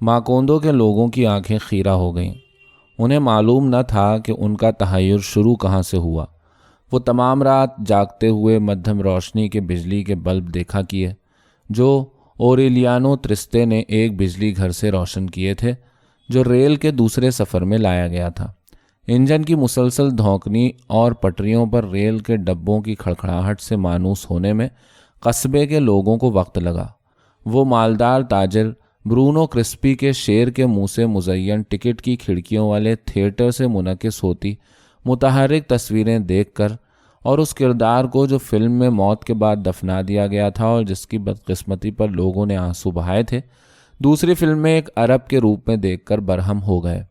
ماکوندو کے لوگوں کی آنکھیں خیرہ ہو گئیں۔ انہیں معلوم نہ تھا کہ ان کا تحیر شروع کہاں سے ہوا۔ وہ تمام رات جاگتے ہوئے مدھم روشنی کے بجلی کے بلب دیکھا کیے جو اوریلیانو ترستے نے ایک بجلی گھر سے روشن کیے تھے جو ریل کے دوسرے سفر میں لایا گیا تھا۔ انجن کی مسلسل دھونکنی اور پٹریوں پر ریل کے ڈبوں کی کھڑکھڑاہٹ سے مانوس ہونے میں قصبے کے لوگوں کو وقت لگا۔ وہ مالدار تاجر برونو کرسپی کے شیر کے منہ سے مزین ٹکٹ کی کھڑکیوں والے تھیٹر سے منعکس ہوتی متحرک تصویریں دیکھ کر اور اس کردار کو جو فلم میں موت کے بعد دفنا دیا گیا تھا اور جس کی بدقسمتی پر لوگوں نے آنسو بہائے تھے، دوسری فلم میں ایک عرب کے روپ میں دیکھ کر برہم ہو گئے۔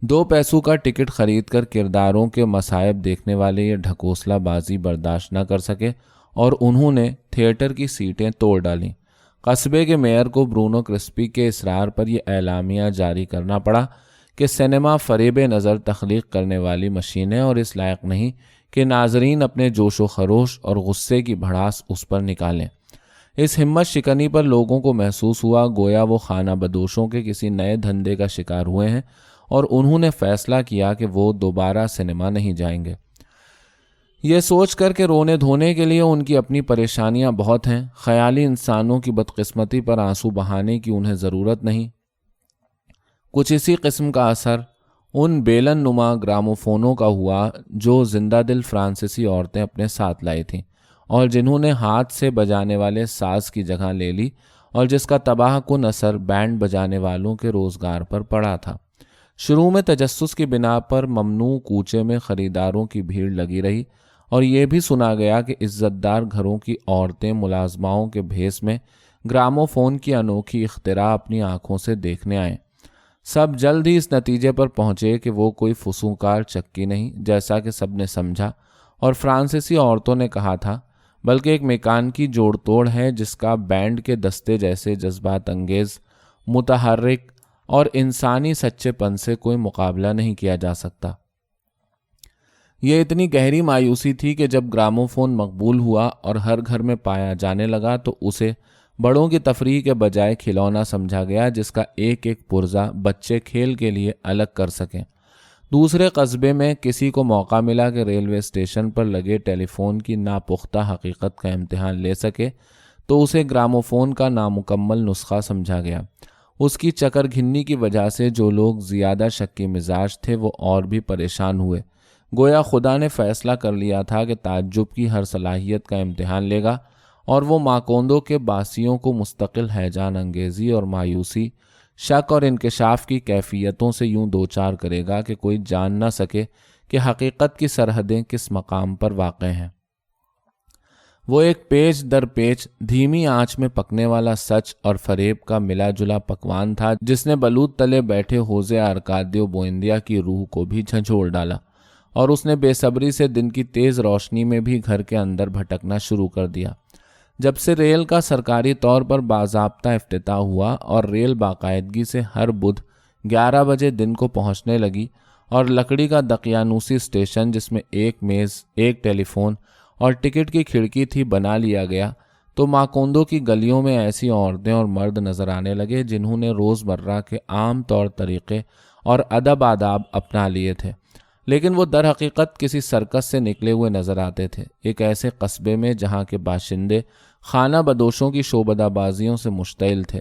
2 پیسوں کا ٹکٹ خرید کر کرداروں کے مصائب دیکھنے والے یہ ڈھکوسلا بازی برداشت نہ کر سکے اور انہوں نے تھیٹر کی سیٹیں توڑ ڈالیں۔ قصبے کے میئر کو برونو کرسپی کے اصرار پر یہ اعلامیہ جاری کرنا پڑا کہ سینما فریب نظر تخلیق کرنے والی مشین ہے اور اس لائق نہیں کہ ناظرین اپنے جوش و خروش اور غصے کی بھڑاس اس پر نکالیں۔ اس ہمت شکنی پر لوگوں کو محسوس ہوا گویا وہ خانہ بدوشوں کے کسی نئے دھندے کا شکار ہوئے ہیں اور انہوں نے فیصلہ کیا کہ وہ دوبارہ سینما نہیں جائیں گے۔ یہ سوچ کر کہ رونے دھونے کے لیے ان کی اپنی پریشانیاں بہت ہیں، خیالی انسانوں کی بدقسمتی پر آنسو بہانے کی انہیں ضرورت نہیں۔ کچھ اسی قسم کا اثر ان بیلن نما گراموفونوں کا ہوا جو زندہ دل فرانسیسی عورتیں اپنے ساتھ لائی تھیں اور جنہوں نے ہاتھ سے بجانے والے ساز کی جگہ لے لی اور جس کا تباہ کن اثر بینڈ بجانے والوں کے روزگار پر پڑا تھا۔ شروع میں تجسس کی بنا پر ممنوع کوچے میں خریداروں کی بھیڑ لگی رہی اور یہ بھی سنا گیا کہ عزت دار گھروں کی عورتیں ملازماؤں کے بھیس میں گراموفون کی انوکھی اختراع اپنی آنکھوں سے دیکھنے آئیں۔ سب جلد ہی اس نتیجے پر پہنچے کہ وہ کوئی فسونکار چکی نہیں جیسا کہ سب نے سمجھا اور فرانسیسی عورتوں نے کہا تھا، بلکہ ایک میکانیکی جوڑ توڑ ہے جس کا بینڈ کے دستے جیسے جذبات انگیز، متحرک اور انسانی سچے پن سے کوئی مقابلہ نہیں کیا جا سکتا۔ یہ اتنی گہری مایوسی تھی کہ جب گراموفون مقبول ہوا اور ہر گھر میں پایا جانے لگا تو اسے بڑوں کی تفریح کے بجائے کھلونا سمجھا گیا جس کا ایک ایک پرزہ بچے کھیل کے لیے الگ کر سکیں۔ دوسرے قصبے میں کسی کو موقع ملا کہ ریلوے اسٹیشن پر لگے ٹیلی فون کی ناپختہ حقیقت کا امتحان لے سکے تو اسے گراموفون کا نامکمل نسخہ سمجھا گیا۔ اس کی چکر گھنی کی وجہ سے جو لوگ زیادہ شکی مزاج تھے وہ اور بھی پریشان ہوئے، گویا خدا نے فیصلہ کر لیا تھا کہ تعجب کی ہر صلاحیت کا امتحان لے گا اور وہ ماکوندو کے باسیوں کو مستقل ہیجان انگیزی اور مایوسی، شک اور انکشاف کی کیفیتوں سے یوں دوچار کرے گا کہ کوئی جان نہ سکے کہ حقیقت کی سرحدیں کس مقام پر واقع ہیں۔ وہ ایک پیچ در پیچ دھیمی آنچ میں پکنے والا سچ اور فریب کا ملا جلا پکوان تھا جس نے بلوط تلے بیٹھے ہوزے ارکادیو بوئندیا کی روح کو بھی جھنجھوڑ ڈالا اور اس نے بے صبری سے دن کی تیز روشنی میں بھی گھر کے اندر بھٹکنا شروع کر دیا۔ جب سے ریل کا سرکاری طور پر باضابطہ افتتاح ہوا اور ریل باقاعدگی سے ہر بدھ 11 بجے دن کو پہنچنے لگی اور لکڑی کا دقیانوسی اسٹیشن جس میں ایک میز، ایک ٹیلی فون اور ٹکٹ کی کھڑکی تھی بنا لیا گیا تو ماکوندو کی گلیوں میں ایسی عورتیں اور مرد نظر آنے لگے جنہوں نے روزمرہ کے عام طور طریقے اور ادب آداب اپنا لیے تھے، لیکن وہ در حقیقت کسی سرکس سے نکلے ہوئے نظر آتے تھے، ایک ایسے قصبے میں جہاں کے باشندے خانہ بدوشوں کی شعبدہ بازیوں سے مشتعل تھے۔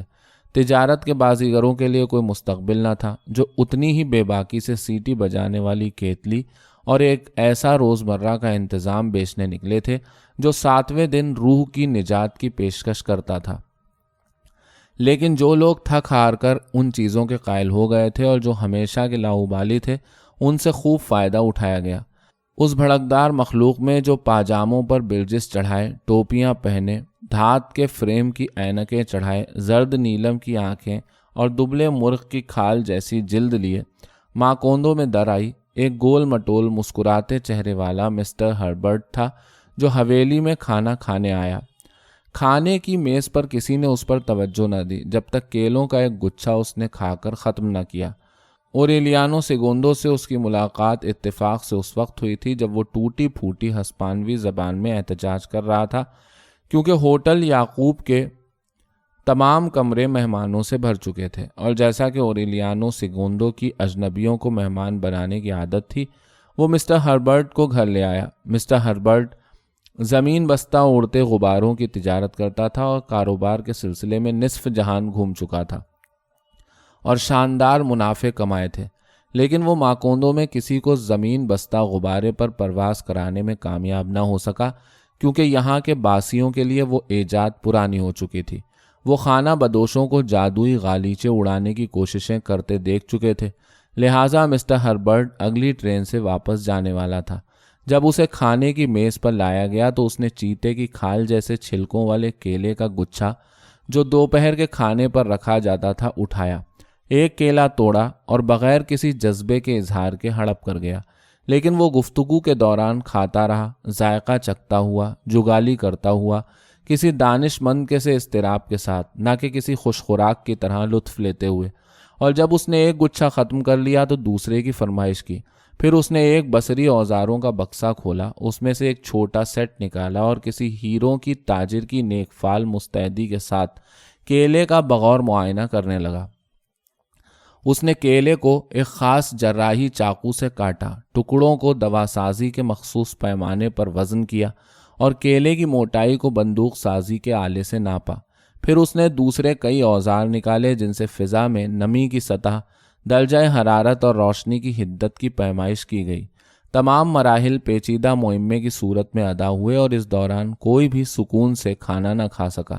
تجارت کے بازیگروں کے لیے کوئی مستقبل نہ تھا جو اتنی ہی بے باکی سے سیٹی بجانے والی کیتلی اور ایک ایسا روزمرہ کا انتظام بیچنے نکلے تھے جو 7ویں دن روح کی نجات کی پیشکش کرتا تھا۔ لیکن جو لوگ تھک ہار کر ان چیزوں کے قائل ہو گئے تھے اور جو ہمیشہ کے لاؤبالی تھے ان سے خوب فائدہ اٹھایا گیا۔ اس بھڑکدار مخلوق میں جو پاجاموں پر برجس چڑھائے، ٹوپیاں پہنے، دھات کے فریم کی اینکیں چڑھائے، زرد نیلم کی آنکھیں اور دبلے مرغ کی کھال جیسی جلد لیے ماکوندو میں در آئی ایک گول مٹول مسکراتے چہرے والا مسٹر ہربرٹ تھا جو حویلی میں کھانا کھانے آیا۔ کھانے کی میز پر کسی نے اس پر توجہ نہ دی جب تک کیلوں کا ایک گچھا اس نے کھا کر ختم نہ کیا۔ اوریلیانو سیگوندو سے اس کی ملاقات اتفاق سے اس وقت ہوئی تھی جب وہ ٹوٹی پھوٹی ہسپانوی زبان میں احتجاج کر رہا تھا کیونکہ ہوٹل یعقوب کے تمام کمرے مہمانوں سے بھر چکے تھے، اور جیسا کہ اوریلیانو سیگوندو کی اجنبیوں کو مہمان بنانے کی عادت تھی، وہ مسٹر ہربرٹ کو گھر لے آیا۔ مسٹر ہربرٹ زمین بستہ اڑتے غباروں کی تجارت کرتا تھا اور کاروبار کے سلسلے میں نصف جہان گھوم چکا تھا اور شاندار منافع کمائے تھے، لیکن وہ ماکوندو میں کسی کو زمین بستہ غبارے پر پرواز کرانے میں کامیاب نہ ہو سکا، کیونکہ یہاں کے باسیوں کے لیے وہ ایجاد پرانی ہو چکی تھی۔ وہ خانہ بدوشوں کو جادوئی غالیچے اڑانے کی کوششیں کرتے دیکھ چکے تھے، لہٰذا مسٹر ہربرٹ اگلی ٹرین سے واپس جانے والا تھا۔ جب اسے کھانے کی میز پر لایا گیا تو اس نے چیتے کی کھال جیسے چھلکوں والے کیلے کا گچھا جو دوپہر کے کھانے پر رکھا جاتا تھا اٹھایا، ایک کیلا توڑا اور بغیر کسی جذبے کے اظہار کے ہڑپ کر گیا، لیکن وہ گفتگو کے دوران کھاتا رہا، ذائقہ چکھتا ہوا، جگالی کرتا ہوا، کسی دانش مند کے سے اضطراب کے ساتھ، نہ کہ کسی خوش خوراک کی طرح لطف لیتے ہوئے۔ اور جب اس نے ایک گچھا ختم کر لیا تو دوسرے کی فرمائش کی۔ پھر اس نے ایک بصری اوزاروں کا بکسا کھولا، اس میں سے ایک چھوٹا سیٹ نکالا اور کسی ہیروں کی تاجر کی نیک فال مستعدی کے ساتھ کیلے کا بغور معائنہ کرنے لگا۔ اس نے کیلے کو ایک خاص جراحی چاقو سے کاٹا، ٹکڑوں کو دوا سازی کے مخصوص پیمانے پر وزن کیا اور کیلے کی موٹائی کو بندوق سازی کے آلے سے ناپا۔ پھر اس نے دوسرے کئی اوزار نکالے جن سے فضا میں نمی کی سطح، درجہ حرارت اور روشنی کی حدت کی پیمائش کی گئی۔ تمام مراحل پیچیدہ مہمے کی صورت میں ادا ہوئے اور اس دوران کوئی بھی سکون سے کھانا نہ کھا سکا۔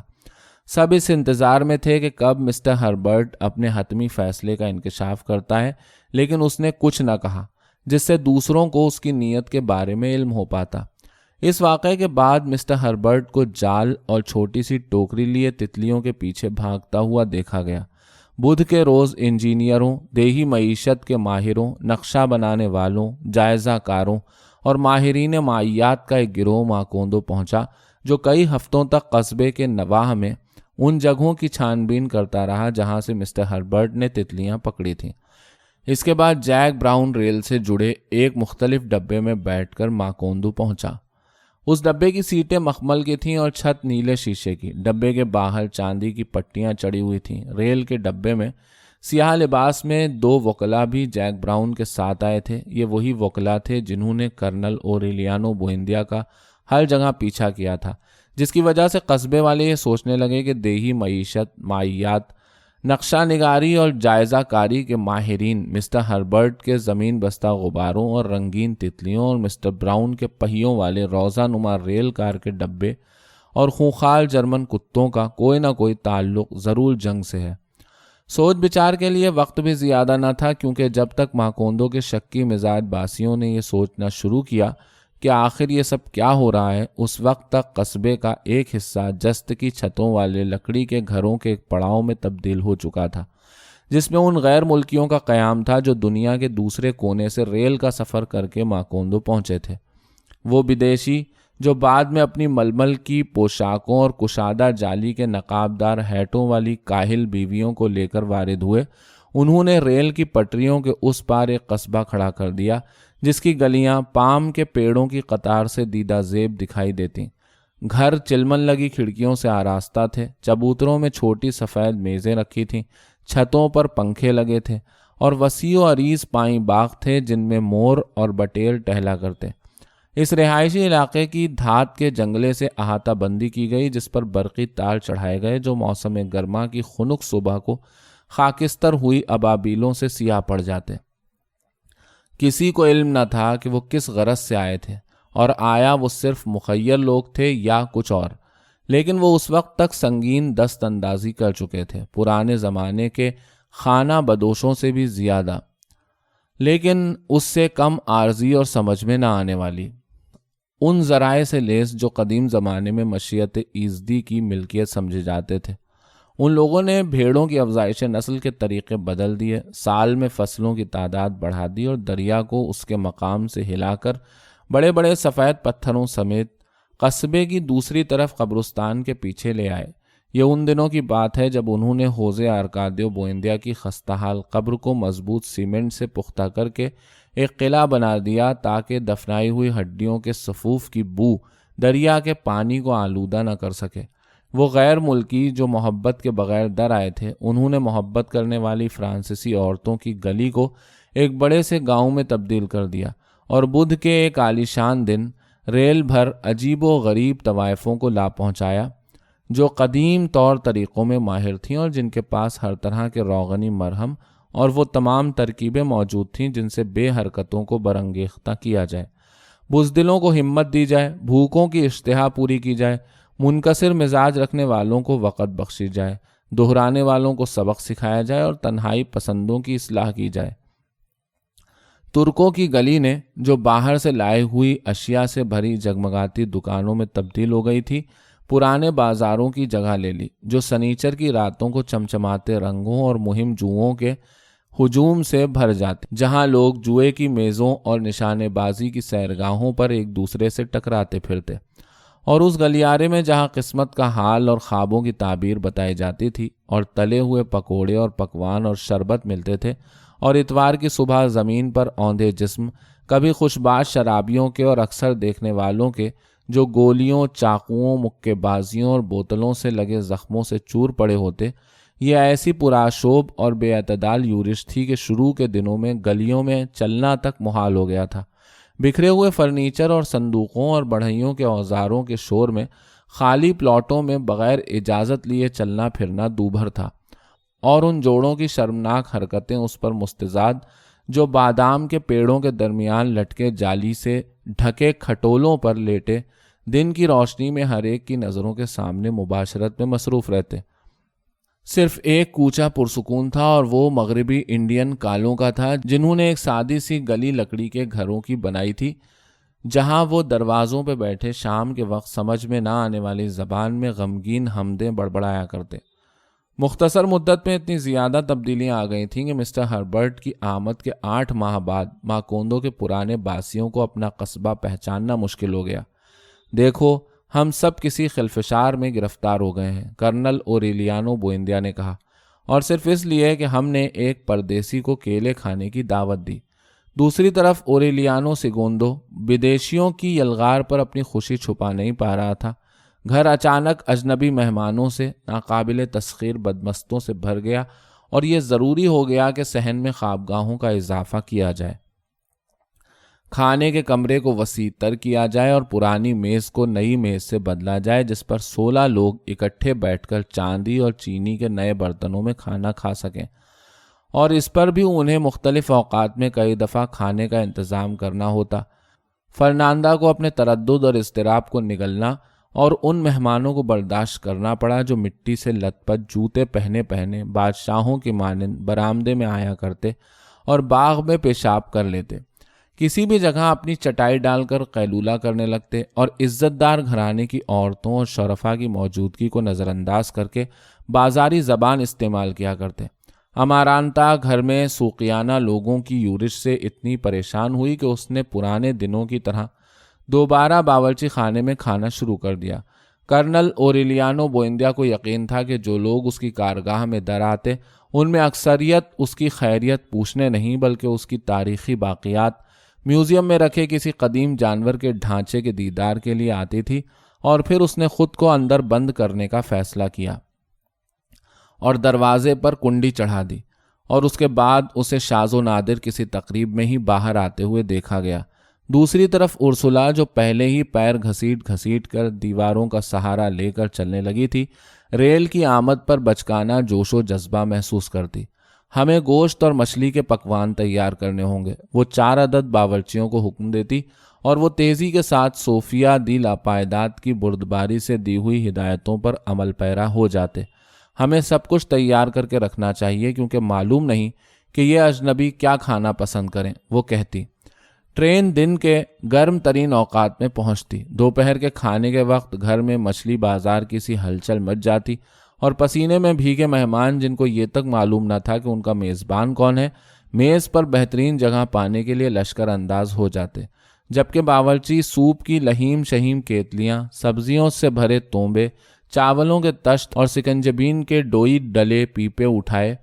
سب اس انتظار میں تھے کہ کب مسٹر ہربرٹ اپنے حتمی فیصلے کا انکشاف کرتا ہے، لیکن اس نے کچھ نہ کہا جس سے دوسروں کو اس کی نیت کے بارے میں علم ہو پاتا۔ اس واقعے کے بعد مسٹر ہربرٹ کو جال اور چھوٹی سی ٹوکری لیے تتلیوں کے پیچھے بھاگتا ہوا دیکھا گیا۔ بدھ کے روز انجینئروں، دیہی معیشت کے ماہروں، نقشہ بنانے والوں، جائزہ کاروں اور ماہرین مائیات کا ایک گروہ ماکوندو پہنچا، جو کئی ہفتوں تک قصبے کے نواح میں ان جگہوں کی چھان بین کرتا رہا جہاں سے مسٹر ہربرٹ نے تتلیاں پکڑی تھیں۔ اس کے بعد جیک براؤن ریل سے جڑے ایک مختلف ڈبے میں بیٹھ کر ماکوندو پہنچا۔ اس ڈبے کی سیٹیں مخمل کی تھیں اور چھت نیلے شیشے کی۔ ڈبے کے باہر چاندی کی پٹیاں چڑھی ہوئی تھیں۔ ریل کے ڈبے میں سیاہ لباس میں دو وکلا بھی جیک براؤن کے ساتھ آئے تھے۔ یہ وہی وکلا تھے جنہوں نے کرنل اوریلیانو بوئندیا کا ہر جگہ پیچھا کیا تھا، جس کی وجہ سے قصبے والے یہ سوچنے لگے کہ دیہی معیشت، مائیات، نقشہ نگاری اور جائزہ کاری کے ماہرین مسٹر ہربرٹ کے زمین بستہ غباروں اور رنگین تتلیوں اور مسٹر براؤن کے پہیوں والے روزہ نما ریل کار کے ڈبے اور خونخوار جرمن کتوں کا کوئی نہ کوئی تعلق ضرور جنگ سے ہے۔ سوچ بچار کے لیے وقت بھی زیادہ نہ تھا، کیونکہ جب تک ماکوندو کے شکی مزاج باسیوں نے یہ سوچنا شروع کیا کہ آخر یہ سب کیا ہو رہا ہے، اس وقت تک قصبے کا ایک حصہ جست کی چھتوں والے لکڑی کے گھروں کے ایک پڑاؤ میں تبدیل ہو چکا تھا، جس میں ان غیر ملکیوں کا قیام تھا جو دنیا کے دوسرے کونے سے ریل کا سفر کر کے ماکوندو پہنچے تھے۔ وہ بدیشی جو بعد میں اپنی ململ کی پوشاکوں اور کشادہ جالی کے نقاب دار ہیٹوں والی کاہل بیویوں کو لے کر وارد ہوئے، انہوں نے ریل کی پٹریوں کے اس پار ایک قصبہ کھڑا کر دیا جس کی گلیاں پام کے پیڑوں کی قطار سے دیدہ زیب دکھائی دیتی۔ گھر چلمن لگی کھڑکیوں سے آراستہ تھے، چبوتروں میں چھوٹی سفید میزیں رکھی تھیں، چھتوں پر پنکھے لگے تھے اور وسیع و عریض پائیں باغ تھے جن میں مور اور بٹیر ٹہلا کرتے۔ اس رہائشی علاقے کی دھات کے جنگلے سے احاطہ بندی کی گئی، جس پر برقی تار چڑھائے گئے جو موسم گرما کی خنک صبح کو خاکستر ہوئی ابابیلوں سے سیاہ پڑ جاتے۔ کسی کو علم نہ تھا کہ وہ کس غرض سے آئے تھے اور آیا وہ صرف مخیر لوگ تھے یا کچھ اور، لیکن وہ اس وقت تک سنگین دست اندازی کر چکے تھے، پرانے زمانے کے خانہ بدوشوں سے بھی زیادہ، لیکن اس سے کم عارضی اور سمجھ میں نہ آنے والی، ان ذرائع سے لیس جو قدیم زمانے میں مشیت ایزدی کی ملکیت سمجھے جاتے تھے۔ ان لوگوں نے بھیڑوں کی افزائش نسل کے طریقے بدل دیے، سال میں فصلوں کی تعداد بڑھا دی اور دریا کو اس کے مقام سے ہلا کر بڑے بڑے سفید پتھروں سمیت قصبے کی دوسری طرف قبرستان کے پیچھے لے آئے۔ یہ ان دنوں کی بات ہے جب انہوں نے حوضے ارکادیو بوئندیا کی خستحال قبر کو مضبوط سیمنٹ سے پختہ کر کے ایک قلعہ بنا دیا تاکہ دفنائی ہوئی ہڈیوں کے صفوف کی بو دریا کے پانی کو آلودہ نہ کر سکے۔ وہ غیر ملکی جو محبت کے بغیر در آئے تھے، انہوں نے محبت کرنے والی فرانسیسی عورتوں کی گلی کو ایک بڑے سے گاؤں میں تبدیل کر دیا، اور بدھ کے ایک عالیشان دن ریل بھر عجیب و غریب طوائفوں کو لا پہنچایا جو قدیم طور طریقوں میں ماہر تھیں اور جن کے پاس ہر طرح کے روغنی مرہم اور وہ تمام ترکیبیں موجود تھیں جن سے بے حرکتوں کو برانگیختہ کیا جائے، بزدلوں کو ہمت دی جائے، بھوکوں کی اشتہا پوری کی جائے، منکسر مزاج رکھنے والوں کو وقت بخشی جائے، دہرانے والوں کو سبق سکھایا جائے اور تنہائی پسندوں کی اصلاح کی جائے۔ ترکوں کی گلی نے جو باہر سے لائے ہوئی اشیاء سے بھری جگمگاتی دکانوں میں تبدیل ہو گئی تھی، پرانے بازاروں کی جگہ لے لی جو سنیچر کی راتوں کو چمچماتے رنگوں اور مہم جوؤں کے ہجوم سے بھر جاتے، جہاں لوگ جوئے کی میزوں اور نشانے بازی کی سیرگاہوں پر ایک دوسرے سے ٹکراتے پھرتے، اور اس گلیارے میں جہاں قسمت کا حال اور خوابوں کی تعبیر بتائی جاتی تھی اور تلے ہوئے پکوڑے اور پکوان اور شربت ملتے تھے، اور اتوار کی صبح زمین پر اوندھے جسم کبھی خوشباش شرابیوں کے اور اکثر دیکھنے والوں کے جو گولیوں، چاقوؤں، مکے بازیوں اور بوتلوں سے لگے زخموں سے چور پڑے ہوتے، یہ ایسی پرآشوب اور بے اعتدال یورش تھی کہ شروع کے دنوں میں گلیوں میں چلنا تک محال ہو گیا تھا۔ بکھرے ہوئے فرنیچر اور صندوقوں اور بڑھئیوں کے اوزاروں کے شور میں خالی پلاٹوں میں بغیر اجازت لیے چلنا پھرنا دوبھر تھا، اور ان جوڑوں کی شرمناک حرکتیں اس پر مستزاد جو بادام کے پیڑوں کے درمیان لٹکے جالی سے ڈھکے کھٹولوں پر لیٹے دن کی روشنی میں ہر ایک کی نظروں کے سامنے مباشرت میں مصروف رہتے۔ صرف ایک کوچہ پرسکون تھا اور وہ مغربی انڈین کالوں کا تھا جنہوں نے ایک سادی سی گلی لکڑی کے گھروں کی بنائی تھی، جہاں وہ دروازوں پہ بیٹھے شام کے وقت سمجھ میں نہ آنے والی زبان میں غمگین حمدیں بڑبڑایا کرتے۔ مختصر مدت میں اتنی زیادہ تبدیلیاں آ گئی تھیں کہ مسٹر ہربرٹ کی آمد کے 8 ماہ بعد ماکوندو کے پرانے باسیوں کو اپنا قصبہ پہچاننا مشکل ہو گیا۔ دیکھو، ہم سب کسی خلفشار میں گرفتار ہو گئے ہیں، کرنل اوریلیانو بوئندیا نے کہا، اور صرف اس لیے کہ ہم نے ایک پردیسی کو کیلے کھانے کی دعوت دی۔ دوسری طرف اوریلیانو سیگوندو بدیشیوں کی یلغار پر اپنی خوشی چھپا نہیں پا رہا تھا۔ گھر اچانک اجنبی مہمانوں سے، ناقابل تسخیر بدمستوں سے بھر گیا، اور یہ ضروری ہو گیا کہ صحن میں خوابگاہوں کا اضافہ کیا جائے، کھانے کے کمرے کو وسیع تر کیا جائے اور پرانی میز کو نئی میز سے بدلا جائے جس پر 16 لوگ اکٹھے بیٹھ کر چاندی اور چینی کے نئے برتنوں میں کھانا کھا سکیں، اور اس پر بھی انہیں مختلف اوقات میں کئی دفعہ کھانے کا انتظام کرنا ہوتا۔ فرناندا کو اپنے تردد اور اضطراب کو نگلنا اور ان مہمانوں کو برداشت کرنا پڑا جو مٹی سے لت پت جوتے پہنے پہنے بادشاہوں کی مانند برآمدے میں آیا کرتے اور باغ میں پیشاب کر لیتے، کسی بھی جگہ اپنی چٹائی ڈال کر قیلولہ کرنے لگتے، اور عزت دار گھرانے کی عورتوں اور شرفا کی موجودگی کو نظر انداز کر کے بازاری زبان استعمال کیا کرتے۔ امارانتا گھر میں سوقیانہ لوگوں کی یورش سے اتنی پریشان ہوئی کہ اس نے پرانے دنوں کی طرح دوبارہ باورچی خانے میں کھانا شروع کر دیا۔ کرنل اوریلیانو بوئندیا کو یقین تھا کہ جو لوگ اس کی کارگاہ میں در آتے ان میں اکثریت اس کی خیریت پوچھنے نہیں بلکہ اس کی تاریخی باقیات، میوزیم میں رکھے کسی قدیم جانور کے ڈھانچے کے دیدار کے لیے آتی تھی، اور پھر اس نے خود کو اندر بند کرنے کا فیصلہ کیا اور دروازے پر کنڈی چڑھا دی، اور اس کے بعد اسے شاذ و نادر کسی تقریب میں ہی باہر آتے ہوئے دیکھا گیا۔ دوسری طرف ارسولا جو پہلے ہی پیر گھسیٹ گھسیٹ کر دیواروں کا سہارا لے کر چلنے لگی تھی، ریل کی آمد پر بچکانہ جوش و جذبہ محسوس کرتی۔ ہمیں گوشت اور مچھلی کے پکوان تیار کرنے ہوں گے، وہ 4 عدد باورچیوں کو حکم دیتی، اور وہ تیزی کے ساتھ صوفیہ دی لاپائیداد کی بردباری سے دی ہوئی ہدایتوں پر عمل پیرا ہو جاتے۔ ہمیں سب کچھ تیار کر کے رکھنا چاہیے کیونکہ معلوم نہیں کہ یہ اجنبی کیا کھانا پسند کریں، وہ کہتی۔ ٹرین دن کے گرم ترین اوقات میں پہنچتی۔ دوپہر کے کھانے کے وقت گھر میں مچھلی بازار کی سی ہلچل مچ جاتی، اور پسینے میں بھیگے مہمان جن کو یہ تک معلوم نہ تھا کہ ان کا میزبان کون ہے، میز پر بہترین جگہ پانے کے لیے لشکر انداز ہو جاتے، جبکہ باورچی سوپ کی لہیم شہیم کیتلیاں، سبزیوں سے بھرے تونبے، چاولوں کے تشت اور سکنجبین کے ڈوئی ڈلے پیپے اٹھائے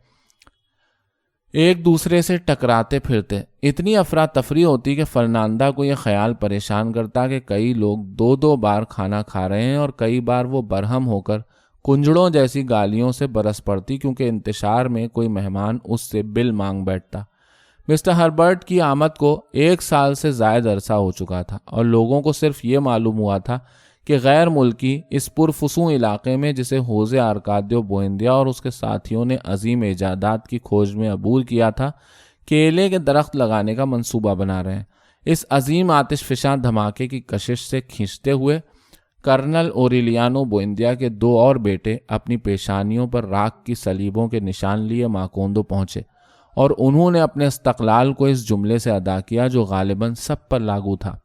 ایک دوسرے سے ٹکراتے پھرتے۔ اتنی افراتفری ہوتی کہ فرنانڈا کو یہ خیال پریشان کرتا کہ کئی لوگ 2 بار کھانا کھا رہے ہیں، اور کئی بار وہ برہم ہو کر کنجڑوں جیسی گالیوں سے برس پڑتی کیونکہ انتشار میں کوئی مہمان اس سے بل مانگ بیٹھتا۔ مسٹر ہربرٹ کی آمد کو 1 سال سے زائد عرصہ ہو چکا تھا، اور لوگوں کو صرف یہ معلوم ہوا تھا کہ غیر ملکی اس پرفسوں علاقے میں جسے ہوزے آرکادیو بوئندیا اور اس کے ساتھیوں نے عظیم ایجادات کی کھوج میں عبور کیا تھا، کیلے کے درخت لگانے کا منصوبہ بنا رہے ہیں۔ اس عظیم آتش فشاں دھماکے کی کشش سے کھینچتے ہوئے کرنل اوریلیانو بوئندیا کے 2 اور بیٹے اپنی پیشانیوں پر راکھ کی صلیبوں کے نشان لیے ماکوندو پہنچے، اور انہوں نے اپنے استقلال کو اس جملے سے ادا کیا جو غالباً سب پر لاگو تھا: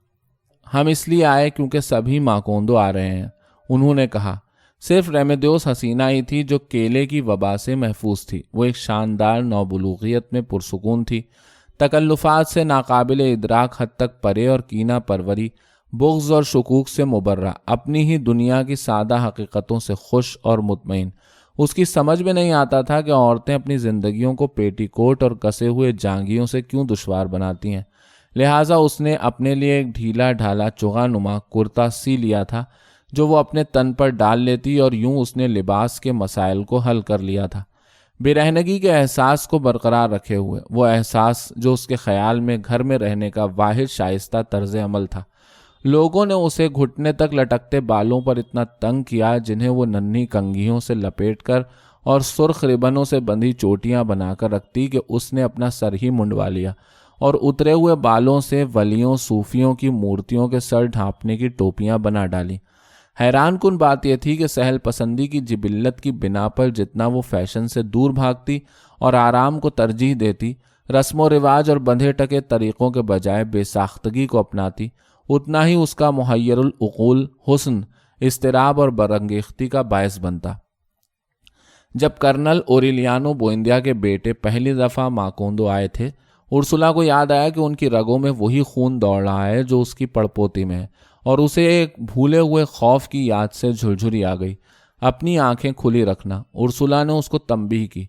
ہم اس لیے آئے کیونکہ سبھی ماکوندو آ رہے ہیں۔ انہوں نے کہا صرف ریمیڈیوس حسینہ ہی تھی جو کیلے کی وبا سے محفوظ تھی۔ وہ ایک شاندار نوبلوغیت میں پرسکون تھی، تکلفات سے ناقابل ادراک حد تک پرے اور کینہ پروری، بغض اور شکوک سے مبرہ، اپنی ہی دنیا کی سادہ حقیقتوں سے خوش اور مطمئن۔ اس کی سمجھ میں نہیں آتا تھا کہ عورتیں اپنی زندگیوں کو پیٹی کوٹ اور کسے ہوئے جانگیوں سے کیوں دشوار بناتی ہیں۔ لہٰذا اس نے اپنے لیے ایک ڈھیلا ڈھالا چغا نما کرتا سی لیا تھا جو وہ اپنے تن پر ڈال لیتی، اور یوں اس نے لباس کے مسائل کو حل کر لیا تھا، برہنگی کے احساس کو برقرار رکھے ہوئے۔ وہ احساس جو اس کے خیال میں گھر میں رہنے کا واحد شائستہ طرز عمل تھا۔ لوگوں نے اسے گھٹنے تک لٹکتے بالوں پر اتنا تنگ کیا جنہیں وہ ننھی کنگھیوں سے لپیٹ کر اور سرخ ربنوں سے بندھی چوٹیاں بنا کر رکھتی کہ اس نے اپنا سر ہی منڈوا لیا، اور اترے ہوئے بالوں سے ولیوں صوفیوں کی مورتیوں کے سر ڈھانپنے کی ٹوپیاں بنا ڈالی۔ حیران کن بات یہ تھی کہ سہل پسندی کی جبلت کی بنا پر جتنا وہ فیشن سے دور بھاگتی اور آرام کو ترجیح دیتی، رسم و رواج اور بندھے ٹکے طریقوں کے بجائے بے ساختگی کو اپناتی، اتنا ہی اس کا محیر العقول حسن اضطراب اور برانگیختی کا باعث بنتا۔ جب کرنل اوریلیانو بوئندیا کے بیٹے پہلی دفعہ ماکوندو آئے تھے، ارسولا کو یاد آیا کہ ان کی رگوں میں وہی خون دوڑ رہا ہے جو اس کی پڑپوتی میں ہے، اور اسے ایک بھولے ہوئے خوف کی یاد سے جھرجھری آ گئی۔ اپنی آنکھیں کھلی رکھنا، ارسولا نے اس کو تنبیہ کی،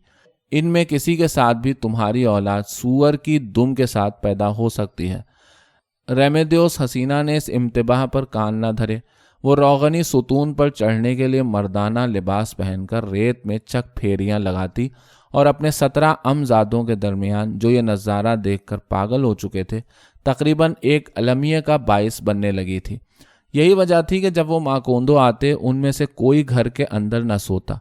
ان میں کسی کے ساتھ بھی تمہاری اولاد سور کی دم کے ساتھ پیدا ہو سکتی ہے۔ ریمیڈیوس حسینہ نے اس انتباہ پر کان نہ دھرے۔ وہ روغنی ستون پر چڑھنے کے لیے مردانہ لباس پہن کر ریت میں چک پھیریاں لگاتی، اور اپنے 17 امزادوں کے درمیان جو یہ نظارہ دیکھ کر پاگل ہو چکے تھے تقریباً ایک المیہ کا باعث بننے لگی تھی۔ یہی وجہ تھی کہ جب وہ ماکوندو آتے ان میں سے کوئی گھر کے اندر نہ سوتا،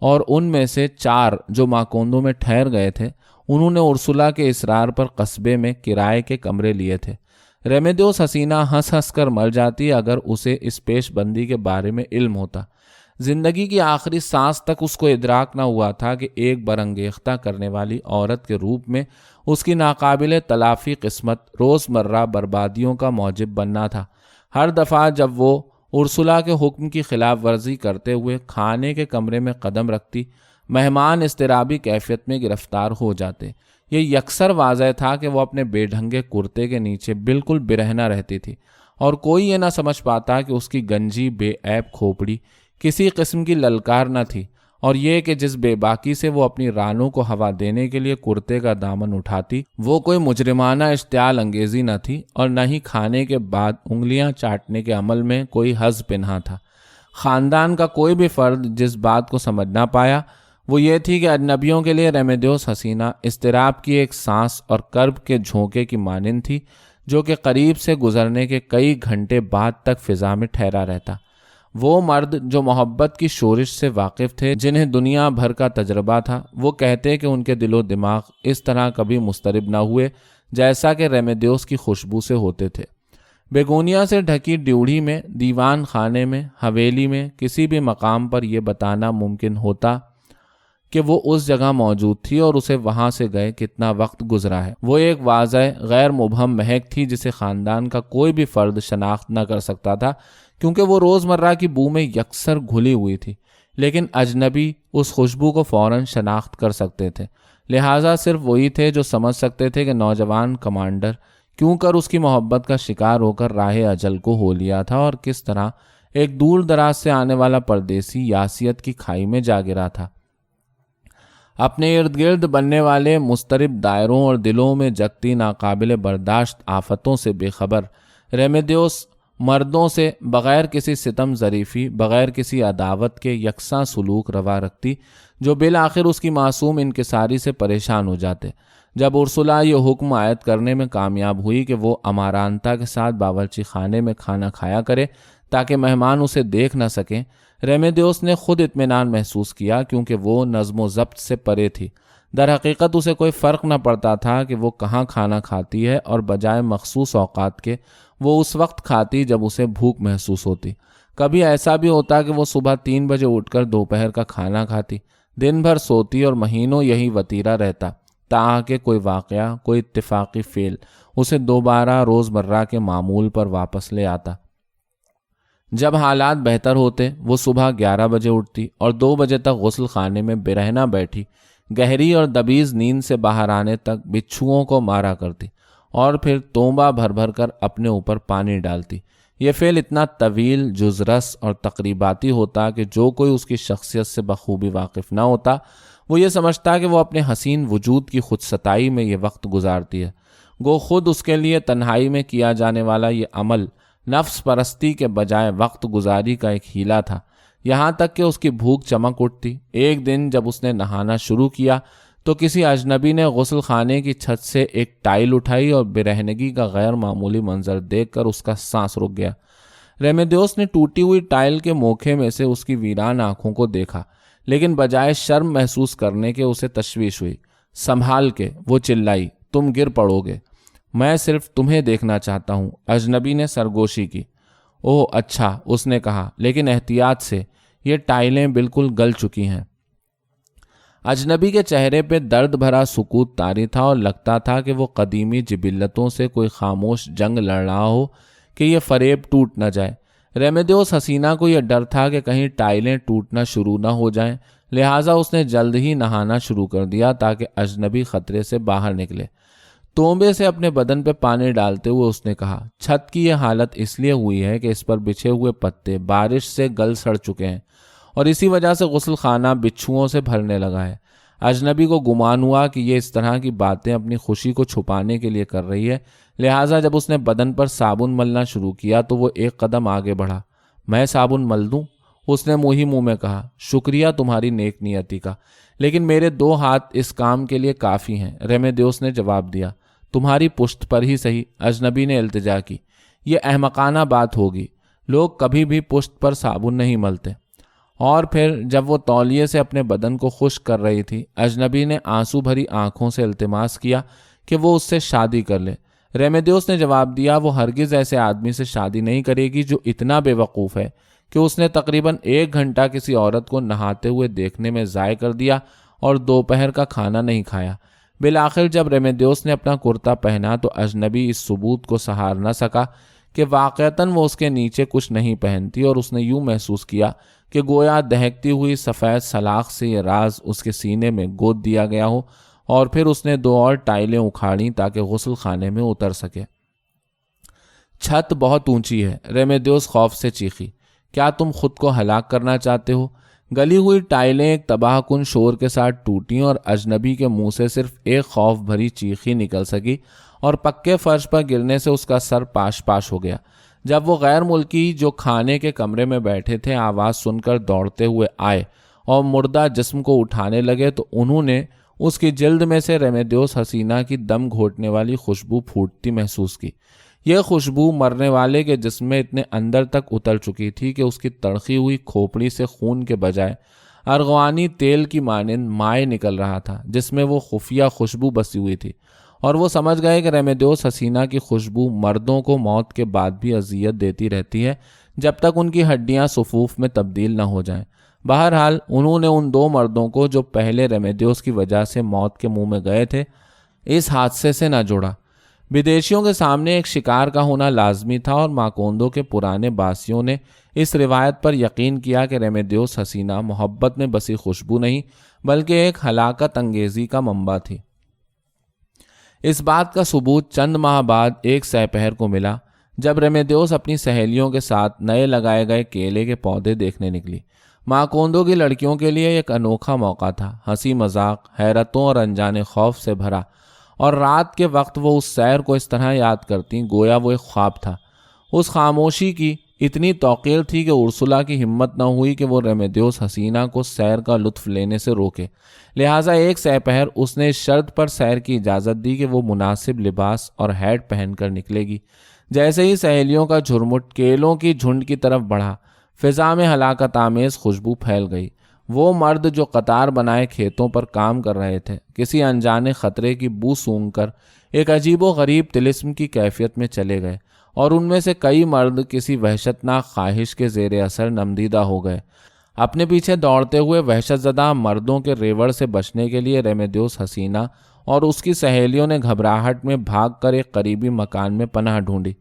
اور ان میں سے 4 جو ماکوندو میں ٹھہر گئے تھے انہوں نے ارسولا کے اصرار پر قصبے میں کرائے کے کمرے لیے تھے۔ ریمیڈیوس حسینہ ہنس ہنس کر مر جاتی اگر اسے اس پیش بندی کے بارے میں علم ہوتا۔ زندگی کی آخری سانس تک اس کو ادراک نہ ہوا تھا کہ ایک برانگیختہ کرنے والی عورت کے روپ میں اس کی ناقابل تلافی قسمت روزمرہ بربادیوں کا موجب بننا تھا۔ ہر دفعہ جب وہ ارسولا کے حکم کی خلاف ورزی کرتے ہوئے کھانے کے کمرے میں قدم رکھتی، مہمان اضطرابی کیفیت میں گرفتار ہو جاتے۔ یہ یکسر واضح تھا کہ وہ اپنے بے ڈھنگے کرتے کے نیچے بالکل برہنہ رہتی تھی، اور کوئی یہ نہ سمجھ پاتا کہ اس کی گنجی بے عیب کھوپڑی کسی قسم کی للکار نہ تھی، اور یہ کہ جس بے باکی سے وہ اپنی رانوں کو ہوا دینے کے لیے کرتے کا دامن اٹھاتی وہ کوئی مجرمانہ اشتعال انگیزی نہ تھی، اور نہ ہی کھانے کے بعد انگلیاں چاٹنے کے عمل میں کوئی حظ پنہا تھا۔ خاندان کا کوئی بھی فرد جس بات کو سمجھ نہ پایا وہ یہ تھی کہ اجنبیوں کے لیے ریمیڈیوس حسینہ اضطراب کی ایک سانس اور کرب کے جھونکے کی مانند تھی جو کہ قریب سے گزرنے کے کئی گھنٹے بعد تک فضا میں ٹھہرا رہتا۔ وہ مرد جو محبت کی شورش سے واقف تھے، جنہیں دنیا بھر کا تجربہ تھا، وہ کہتے کہ ان کے دل و دماغ اس طرح کبھی مضطرب نہ ہوئے جیسا کہ ریمیڈیوس کی خوشبو سے ہوتے تھے۔ بیگونیا سے ڈھکی ڈیوڑھی میں، دیوان خانے میں، حویلی میں، کسی بھی مقام پر یہ بتانا ممکن ہوتا کہ وہ اس جگہ موجود تھی اور اسے وہاں سے گئے کتنا وقت گزرا ہے۔ وہ ایک واضح غیر مبہم مہک تھی جسے خاندان کا کوئی بھی فرد شناخت نہ کر سکتا تھا کیونکہ وہ روزمرہ کی بو میں یکسر گھلی ہوئی تھی، لیکن اجنبی اس خوشبو کو فوراً شناخت کر سکتے تھے۔ لہٰذا صرف وہی تھے جو سمجھ سکتے تھے کہ نوجوان کمانڈر کیوں کر اس کی محبت کا شکار ہو کر راہ اجل کو ہو لیا تھا، اور کس طرح ایک دور دراز سے آنے والا پردیسی یاسیت کی کھائی میں جا گرا تھا۔ اپنے ارد گرد بننے والے مضطرب دائروں اور دلوں میں جگتی ناقابل برداشت آفتوں سے بے خبر ریمیڈیوس مردوں سے بغیر کسی ستم ظریفی، بغیر کسی عداوت کے یکساں سلوک روا رکھتی، جو بالآخر اس کی معصوم انکساری سے پریشان ہو جاتے۔ جب ارسلا یہ حکم عائد کرنے میں کامیاب ہوئی کہ وہ امارانتا کے ساتھ باورچی خانے میں کھانا کھایا کرے تاکہ مہمان اسے دیکھ نہ سکیں، ریمیڈیوس نے خود اطمینان محسوس کیا، کیونکہ وہ نظم و ضبط سے پرے تھی۔ در حقیقت اسے کوئی فرق نہ پڑتا تھا کہ وہ کہاں کھانا کھاتی ہے، اور بجائے مخصوص اوقات کے وہ اس وقت کھاتی جب اسے بھوک محسوس ہوتی۔ کبھی ایسا بھی ہوتا کہ وہ صبح 3 بجے اٹھ کر دوپہر کا کھانا کھاتی، دن بھر سوتی اور مہینوں یہی وتیرہ رہتا، تاکہ کوئی واقعہ، کوئی اتفاقی فعل اسے دوبارہ روزمرہ کے معمول پر واپس لے آتا۔ جب حالات بہتر ہوتے، وہ صبح 11 بجے اٹھتی اور 2 بجے تک غسل خانے میں برہنہ بیٹھی گہری اور دبیز نیند سے باہر آنے تک بچھوؤں کو مارا کرتی، اور پھر توبہ بھر بھر کر اپنے اوپر پانی ڈالتی۔ یہ فعل اتنا طویل، جزرس اور تقریباتی ہوتا کہ جو کوئی اس کی شخصیت سے بخوبی واقف نہ ہوتا، وہ یہ سمجھتا کہ وہ اپنے حسین وجود کی خود ستائی میں یہ وقت گزارتی ہے۔ گو خود اس کے لیے تنہائی میں کیا جانے والا یہ عمل نفس پرستی کے بجائے وقت گزاری کا ایک ہیلا تھا، یہاں تک کہ اس کی بھوک چمک اٹھتی۔ ایک دن جب اس نے نہانا شروع کیا تو کسی اجنبی نے غسل خانے کی چھت سے ایک ٹائل اٹھائی اور برہنگی کا غیر معمولی منظر دیکھ کر اس کا سانس رک گیا۔ ریمیڈیوس نے ٹوٹی ہوئی ٹائل کے موکھے میں سے اس کی ویران آنکھوں کو دیکھا، لیکن بجائے شرم محسوس کرنے کے اسے تشویش ہوئی۔ سنبھال کے، وہ چلائی، تم گر پڑو گے، میں صرف تمہیں دیکھنا چاہتا ہوں۔ اجنبی نے سرگوشی کی۔ اوہ اچھا، اس نے کہا، لیکن احتیاط سے، یہ ٹائلیں بالکل گل چکی ہیں۔ اجنبی کے چہرے پہ درد بھرا سکوت طاری تھا، اور لگتا تھا کہ وہ قدیمی جبلتوں سے کوئی خاموش جنگ لڑ رہا ہو کہ یہ فریب ٹوٹ نہ جائے۔ ریمیڈیوس حسینہ کو یہ ڈر تھا کہ کہیں ٹائلیں ٹوٹنا شروع نہ ہو جائیں، لہٰذا اس نے جلد ہی نہانا شروع کر دیا تاکہ اجنبی خطرے سے باہر نکلے۔ توبے سے اپنے بدن پہ پانی ڈالتے ہوئے اس نے کہا، چھت کی یہ حالت اس لیے ہوئی ہے کہ اس پر بچھے ہوئے پتے بارش سے گل سڑ چکے ہیں، اور اسی وجہ سے غسل خانہ بچھوؤں سے بھرنے لگا ہے۔ اجنبی کو گمان ہوا کہ یہ اس طرح کی باتیں اپنی خوشی کو چھپانے کے لیے کر رہی ہے، لہٰذا جب اس نے بدن پر صابن ملنا شروع کیا تو وہ ایک قدم آگے بڑھا۔ میں صابن مل دوں؟ اس نے منہ ہی منہ میں کہا۔ شکریہ تمہاری نیک نیتی کا، لیکن میرے 2 ہاتھ اس کام کے لیے کافی ہیں، ریمیڈیوس نے جواب دیا۔ تمہاری پشت پر ہی صحیح، اجنبی نے التجا کی۔ یہ احمقانہ بات ہوگی، لوگ کبھی بھی پشت پر صابن نہیں ملتے۔ اور پھر جب وہ تولیے سے اپنے بدن کو خشک کر رہی تھی، اجنبی نے آنسو بھری آنکھوں سے التماس کیا کہ وہ اس سے شادی کر لے۔ ریمیڈیوس نے جواب دیا، وہ ہرگز ایسے آدمی سے شادی نہیں کرے گی جو اتنا بے وقوف ہے کہ اس نے تقریباً 1 گھنٹہ کسی عورت کو نہاتے ہوئے دیکھنے میں ضائع کر دیا اور دوپہر کا کھانا نہیں کھایا۔ بالآخر جب ریمیڈیوس نے اپنا کرتا پہنا تو اجنبی اس ثبوت کو سہار نہ سکا کہ واقعتاً وہ اس کے نیچے کچھ نہیں پہنتی، اور اس نے یوں محسوس کیا کہ گویا دہکتی ہوئی سفید سلاخ سے یہ راز اس کے سینے میں گود دیا گیا ہو، اور پھر اس نے 2 اور ٹائلیں اکھاڑیں تاکہ غسل خانے میں اتر سکے۔ چھت بہت اونچی ہے، ریمیڈیوس خوف سے چیخی۔ کیا تم خود کو ہلاک کرنا چاہتے ہو؟ گلی ہوئی ٹائلیں ایک تباہ کن شور کے ساتھ ٹوٹیں، اور اجنبی کے منہ سے صرف ایک خوف بھری چیخ ہی نکل سکی، اور پکے فرش پر گرنے سے اس کا سر پاش پاش ہو گیا۔ جب وہ غیر ملکی جو کھانے کے کمرے میں بیٹھے تھے آواز سن کر دوڑتے ہوئے آئے اور مردہ جسم کو اٹھانے لگے تو انہوں نے اس کی جلد میں سے ریمیڈیوس حسینہ کی دم گھوٹنے والی خوشبو پھوٹتی محسوس کی۔ یہ خوشبو مرنے والے کے جسم میں اتنے اندر تک اتر چکی تھی کہ اس کی تڑخی ہوئی کھوپڑی سے خون کے بجائے ارغوانی تیل کی مانند مائع نکل رہا تھا، جس میں وہ خفیہ خوشبو بسی ہوئی تھی، اور وہ سمجھ گئے کہ ریمیڈیوس حسینہ کی خوشبو مردوں کو موت کے بعد بھی اذیت دیتی رہتی ہے جب تک ان کی ہڈیاں صفوف میں تبدیل نہ ہو جائیں۔ بہرحال انہوں نے ان 2 مردوں کو جو پہلے ریمیڈیوس کی وجہ سے موت کے منہ میں گئے تھے اس حادثے سے نہ جوڑا۔ بدیشیوں کے سامنے ایک شکار کا ہونا لازمی تھا، اور ماکوندو کے پرانے باسیوں نے اس روایت پر یقین کیا کہ ریمیڈیوس حسینہ محبت میں بسی خوشبو نہیں بلکہ ایک ہلاکت انگیزی کا منبع تھی۔ اس بات کا ثبوت چند ماہ بعد ایک سپہر کو ملا جب ریمیڈیوس اپنی سہیلیوں کے ساتھ نئے لگائے گئے کیلے کے پودے دیکھنے نکلی۔ ماکوندو کی لڑکیوں کے لیے ایک انوکھا موقع تھا، ہنسی مذاق، حیرتوں اور انجانے خوف سے بھرا، اور رات کے وقت وہ اس سیر کو اس طرح یاد کرتیں گویا وہ ایک خواب تھا۔ اس خاموشی کی اتنی توقیر تھی کہ ارسلا کی ہمت نہ ہوئی کہ وہ ریمیڈیوس حسینہ کو سیر کا لطف لینے سے روکے، لہٰذا ایک سہ پہر اس نے اس شرط پر سیر کی اجازت دی کہ وہ مناسب لباس اور ہیٹ پہن کر نکلے گی۔ جیسے ہی سہیلیوں کا جھرمٹ کیلوں کی جھنڈ کی طرف بڑھا، فضا میں ہلاکت آمیز خوشبو پھیل گئی۔ وہ مرد جو قطار بنائے کھیتوں پر کام کر رہے تھے، کسی انجانے خطرے کی بو سونگھ کر ایک عجیب و غریب طلسم کی کیفیت میں چلے گئے، اور ان میں سے کئی مرد کسی وحشتناک خواہش کے زیر اثر نمدیدہ ہو گئے۔ اپنے پیچھے دوڑتے ہوئے وحشت زدہ مردوں کے ریوڑ سے بچنے کے لیے ریمیڈیوس حسینہ اور اس کی سہیلیوں نے گھبراہٹ میں بھاگ کر ایک قریبی مکان میں پناہ ڈھونڈی۔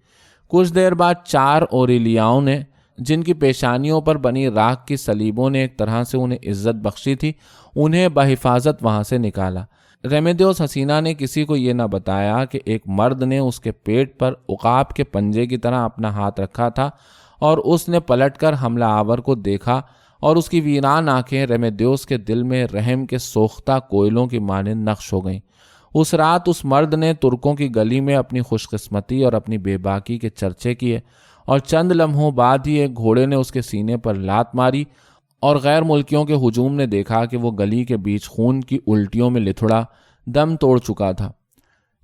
کچھ دیر بعد 4 اوریلیاؤں نے، جن کی پیشانیوں پر بنی راکھ کی سلیبوں نے ایک طرح سے انہیں عزت بخشی تھی، انہیں بحفاظت وہاں سے نکالا۔ ریمیڈیوس حسینہ نے کسی کو یہ نہ بتایا کہ ایک مرد نے اس کے پیٹ پر عقاب کے پنجے کی طرح اپنا ہاتھ رکھا تھا، اور اس نے پلٹ کر حملہ آور کو دیکھا، اور اس کی ویران آنکھیں ریمیڈیوس کے دل میں رحم کے سوختہ کوئلوں کی مانند نقش ہو گئیں۔ اس رات اس مرد نے ترکوں کی گلی میں اپنی خوش قسمتی اور اپنی بے باکی کے چرچے کیے، اور چند لمحوں بعد ہی ایک گھوڑے نے اس کے سینے پر لات ماری، اور غیر ملکیوں کے ہجوم نے دیکھا کہ وہ گلی کے بیچ خون کی الٹیوں میں لتھڑا دم توڑ چکا تھا۔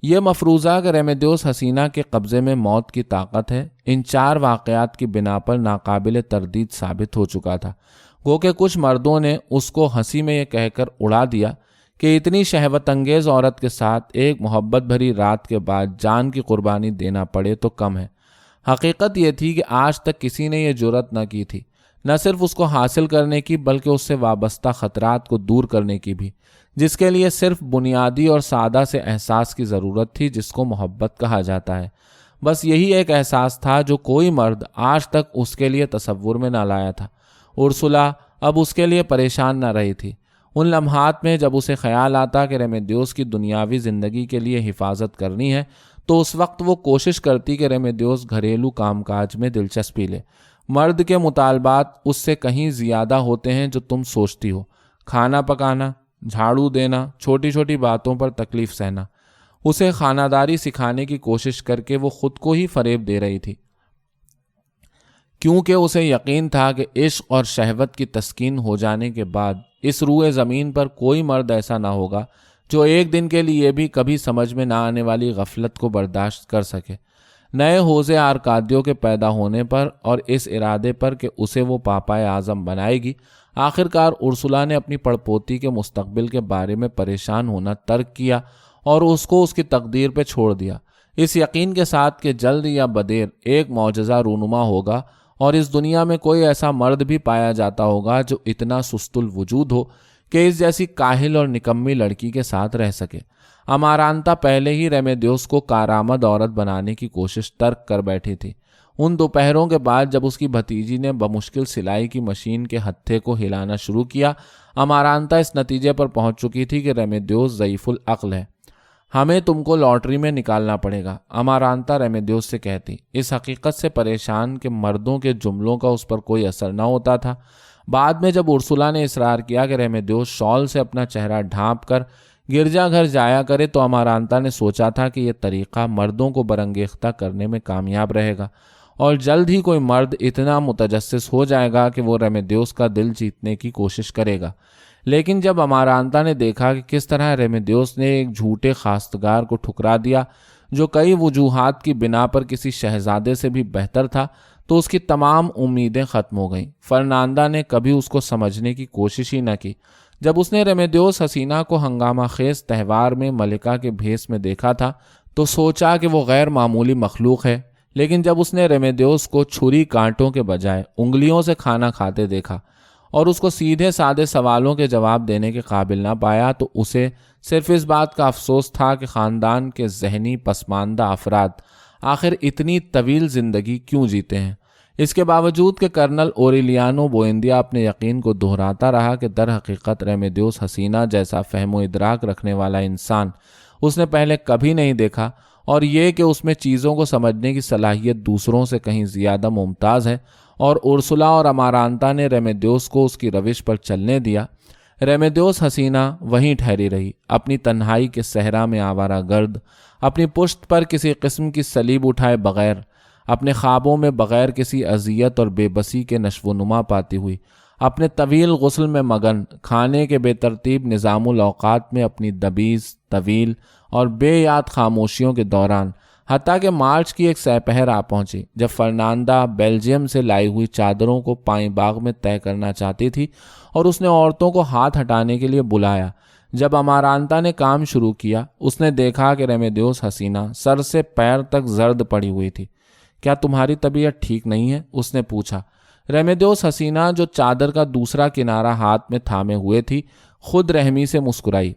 یہ مفروضہ کہ ریمیڈیوس حسینہ کے قبضے میں موت کی طاقت ہے، ان 4 واقعات کی بنا پر ناقابل تردید ثابت ہو چکا تھا، گو کہ کچھ مردوں نے اس کو ہنسی میں یہ کہہ کر اڑا دیا کہ اتنی شہوت انگیز عورت کے ساتھ ایک محبت بھری رات کے بعد جان کی قربانی دینا پڑے تو کم ہے۔ حقیقت یہ تھی کہ آج تک کسی نے یہ جرأت نہ کی تھی، نہ صرف اس کو حاصل کرنے کی بلکہ اس سے وابستہ خطرات کو دور کرنے کی بھی، جس کے لیے صرف بنیادی اور سادہ سے احساس کی ضرورت تھی جس کو محبت کہا جاتا ہے۔ بس یہی ایک احساس تھا جو کوئی مرد آج تک اس کے لیے تصور میں نہ لایا تھا۔ ارسلا اب اس کے لیے پریشان نہ رہی تھی۔ ان لمحات میں جب اسے خیال آتا کہ ریمیڈیوس کی دنیاوی زندگی کے لیے حفاظت کرنی ہے، تو اس وقت وہ کوشش کرتی کہ ریمیڈیوس گھریلو کام کاج میں دلچسپی لے۔ مرد کے مطالبات اس سے کہیں زیادہ ہوتے ہیں جو تم سوچتی ہو، کھانا پکانا، جھاڑو دینا، چھوٹی چھوٹی باتوں پر تکلیف سہنا۔ اسے خانہ داری سکھانے کی کوشش کر کے وہ خود کو ہی فریب دے رہی تھی، کیونکہ اسے یقین تھا کہ عشق اور شہوت کی تسکین ہو جانے کے بعد اس روئے زمین پر کوئی مرد ایسا نہ ہوگا جو ایک دن کے لیے بھی کبھی سمجھ میں نہ آنے والی غفلت کو برداشت کر سکے۔ نئے حوضے آرکادیو کے پیدا ہونے پر اور اس ارادے پر کہ اسے وہ پاپائے اعظم بنائے گی، آخرکار ارسلا نے اپنی پڑپوتی کے مستقبل کے بارے میں پریشان ہونا ترک کیا اور اس کو اس کی تقدیر پہ چھوڑ دیا، اس یقین کے ساتھ کہ جلد یا بدیر ایک معجزہ رونما ہوگا اور اس دنیا میں کوئی ایسا مرد بھی پایا جاتا ہوگا جو اتنا سست الوجود ہو کہ اس جیسی کاہل اور نکمی لڑکی کے ساتھ رہ سکے۔ امارانتا پہلے ہی ریمیڈیوس کو کارآمد عورت بنانے کی کوشش ترک کر بیٹھی تھی۔ ان دوپہروں کے بعد جب اس کی بھتیجی نے بمشکل سلائی کی مشین کے ہتھے کو ہلانا شروع کیا، امارانتا اس نتیجے پر پہنچ چکی تھی کہ ریمیڈیوس ضعیف العقل ہے۔ ہمیں تم کو لاٹری میں نکالنا پڑے گا، امارانتا ریمیڈیوس سے کہتی، اس حقیقت سے پریشان کہ مردوں کے جملوں کا اس پر کوئی اثر نہ ہوتا تھا۔ بعد میں جب ارسلا نے اصرار کیا کہ ریمیڈیوس شال سے اپنا چہرہ ڈھانپ کر گرجا گھر جایا کرے، تو امارانتا نے سوچا تھا کہ یہ طریقہ مردوں کو برانگیختہ کرنے میں کامیاب رہے گا، اور جلد ہی کوئی مرد اتنا متجسس ہو جائے گا کہ وہ ریمیڈیوس کا دل جیتنے کی کوشش کرے گا۔ لیکن جب امارانتا نے دیکھا کہ کس طرح ریمیڈیوس نے ایک جھوٹے خواستگار کو ٹھکرا دیا جو کئی وجوہات کی بنا پر کسی شہزادے سے بھی بہتر تھا، تو اس کی تمام امیدیں ختم ہو گئیں۔ فرنانڈا نے کبھی اس کو سمجھنے کی کوشش ہی نہ کی۔ جب اس نے ریمیڈیوس حسینہ کو ہنگامہ خیز تہوار میں ملکہ کے بھیس میں دیکھا تھا تو سوچا کہ وہ غیر معمولی مخلوق ہے، لیکن جب اس نے ریمیڈیوس کو چھری کانٹوں کے بجائے انگلیوں سے کھانا کھاتے دیکھا اور اس کو سیدھے سادے سوالوں کے جواب دینے کے قابل نہ پایا، تو اسے صرف اس بات کا افسوس تھا کہ خاندان کے ذہنی پسماندہ افراد آخر اتنی طویل زندگی کیوں جیتے ہیں۔ اس کے باوجود کہ کرنل اوریلیانو بوئندیا اپنے یقین کو دہراتا رہا کہ در حقیقت ریمیڈیوس حسینہ جیسا فہم و ادراک رکھنے والا انسان اس نے پہلے کبھی نہیں دیکھا، اور یہ کہ اس میں چیزوں کو سمجھنے کی صلاحیت دوسروں سے کہیں زیادہ ممتاز ہے، اور ارسلا اور امارانتا نے ریمیدیوس کو اس کی روش پر چلنے دیا، ریمیدیوس حسینہ وہیں ٹھہری رہی، اپنی تنہائی کے صحرا میں آوارہ گرد، اپنی پشت پر کسی قسم کی صلیب اٹھائے بغیر، اپنے خوابوں میں بغیر کسی اذیت اور بے بسی کے نشو و نما پاتی ہوئی، اپنے طویل غسل میں مگن، کھانے کے بے ترتیب نظام الاوقات میں اپنی دبیز طویل اور بے یاد خاموشیوں کے دوران، حتیٰ کہ مارچ کی ایک سپہر آ پہنچی جب فرناندا بیلجیم سے لائی ہوئی چادروں کو پائیں باغ میں طے کرنا چاہتی تھی اور اس نے عورتوں کو ہاتھ ہٹانے کے لیے بلایا۔ جب امارانتا نے کام شروع کیا، اس نے دیکھا کہ ریمیدیوس حسینہ سر سے پیر تک زرد پڑی ہوئی تھی۔ کیا تمہاری طبیعت ٹھیک نہیں ہے؟ اس نے پوچھا۔ ریمیدیوس حسینہ جو چادر کا دوسرا کنارہ ہاتھ میں تھامے ہوئے تھی خود رحمی سے مسکرائی۔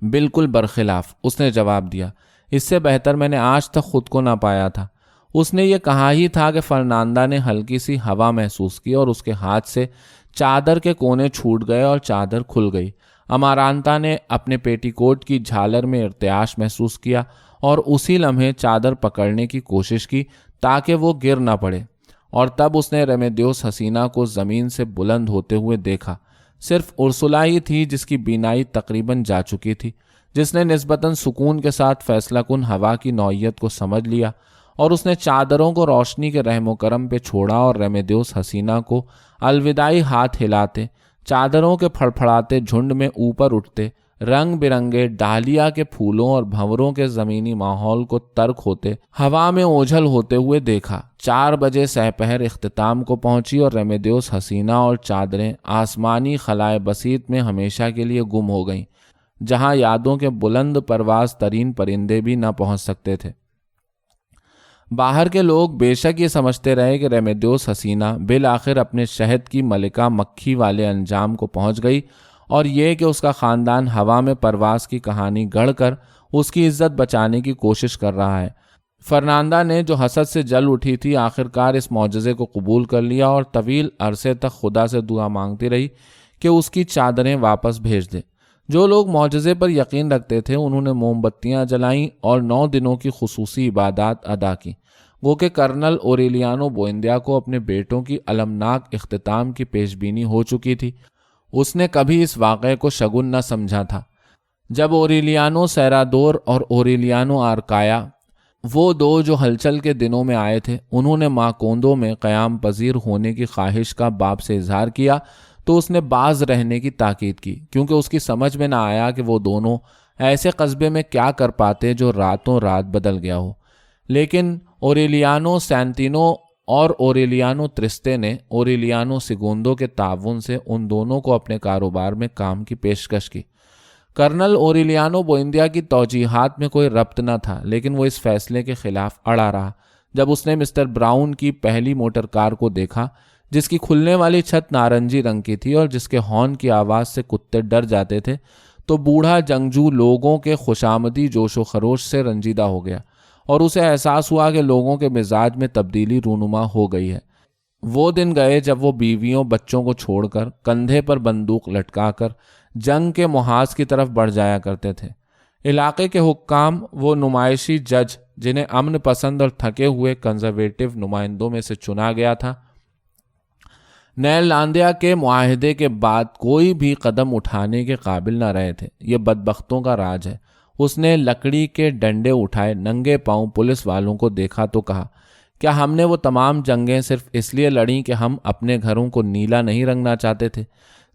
بالکل برخلاف، اس نے جواب دیا، اس سے بہتر میں نے آج تک خود کو نہ پایا تھا۔ اس نے یہ کہا ہی تھا کہ فرناندا نے ہلکی سی ہوا محسوس کی اور اس کے ہاتھ سے چادر کے کونے چھوٹ گئے اور چادر کھل گئی۔ امارانتا نے اپنے پیٹی کوٹ کی جھالر میں ارتعاش محسوس کیا اور اسی لمحے چادر پکڑنے کی کوشش کی تاکہ وہ گر نہ پڑے، اور تب اس نے ریمیدیوس حسینہ کو زمین سے بلند ہوتے ہوئے دیکھا۔ صرف ارسلا ہی تھی جس کی بینائی تقریباً جا چکی تھی، جس نے نسبتاً سکون کے ساتھ فیصلہ کن ہوا کی نوعیت کو سمجھ لیا، اور اس نے چادروں کو روشنی کے رحم و کرم پہ چھوڑا اور ریمیدیوس حسینہ کو الوداعی ہاتھ ہلاتے، چادروں کے پھڑپھڑاتے جھنڈ میں اوپر اٹھتے، رنگ برنگے ڈالیا کے پھولوں اور بھنوروں کے زمینی ماحول کو ترک ہوتے، ہوا میں اوجھل ہوتے ہوئے دیکھا۔ 4 بجے سپہر اختتام کو پہنچی اور ریمیدیوس حسینہ اور چادریں آسمانی خلائے بسیط میں ہمیشہ کے لیے گم ہو گئیں، جہاں یادوں کے بلند پرواز ترین پرندے بھی نہ پہنچ سکتے تھے۔ باہر کے لوگ بے شک یہ سمجھتے رہے کہ ریمیدیوس حسینہ بالآخر اپنے شہد کی ملکہ مکھی والے انجام کو پہنچ گئی، اور یہ کہ اس کا خاندان ہوا میں پرواز کی کہانی گڑھ کر اس کی عزت بچانے کی کوشش کر رہا ہے۔ فرناندا نے جو حسد سے جل اٹھی تھی آخرکار اس معجزے کو قبول کر لیا اور طویل عرصے تک خدا سے دعا مانگتی رہی کہ اس کی چادریں واپس بھیج دے۔ جو لوگ معجزے پر یقین رکھتے تھے انہوں نے موم بتیاں جلائیں اور 9 دنوں کی خصوصی عبادات ادا کی، گو کہ کرنل اوریلیانو بوئندیا کو اپنے بیٹوں کی المناک اختتام کی پیش بینی ہو چکی تھی۔ اس نے کبھی اس واقعے کو شگن نہ سمجھا تھا۔ جب اوریلیانو سیرادور اور اوریلیانو آرکایا، وہ 2 جو ہلچل کے دنوں میں آئے تھے، انہوں نے ماکوندو میں قیام پذیر ہونے کی خواہش کا باپ سے اظہار کیا تو اس نے باز رہنے کی تاکید کی، کیونکہ اس کی سمجھ میں نہ آیا کہ وہ دونوں ایسے قصبے میں کیا کر پاتے جو راتوں رات بدل گیا ہو۔ لیکن اوریلیانو سینتینو اور اوریلیانو ترستے نے اوریلیانو سیگوندو کے تعاون سے ان دونوں کو اپنے کاروبار میں کام کی پیشکش کی۔ کرنل اوریلیانو بوئندیا کی توجیہات میں کوئی ربط نہ تھا، لیکن وہ اس فیصلے کے خلاف اڑا رہا۔ جب اس نے مسٹر براؤن کی پہلی موٹر کار کو دیکھا جس کی کھلنے والی چھت نارنجی رنگ کی تھی اور جس کے ہارن کی آواز سے کتے ڈر جاتے تھے، تو بوڑھا جنگجو لوگوں کے خوشامدی جوش و خروش سے رنجیدہ ہو گیا اور اسے احساس ہوا کہ لوگوں کے مزاج میں تبدیلی رونما ہو گئی ہے۔ وہ دن گئے جب وہ بیویوں بچوں کو چھوڑ کر کندھے پر بندوق لٹکا کر جنگ کے محاذ کی طرف بڑھ جایا کرتے تھے۔ علاقے کے حکام، وہ نمائشی جج جنہیں امن پسند اور تھکے ہوئے کنزرویٹو نمائندوں میں سے چنا گیا تھا، نیرلانڈیا کے معاہدے کے بعد کوئی بھی قدم اٹھانے کے قابل نہ رہے تھے۔ یہ بدبختوں کا راج ہے۔ اس نے لکڑی کے ڈنڈے اٹھائے ننگے پاؤں پولیس والوں کو دیکھا تو کہا، کیا ہم نے وہ تمام جنگیں صرف اس لیے لڑیں کہ ہم اپنے گھروں کو نیلا نہیں رنگنا چاہتے تھے؟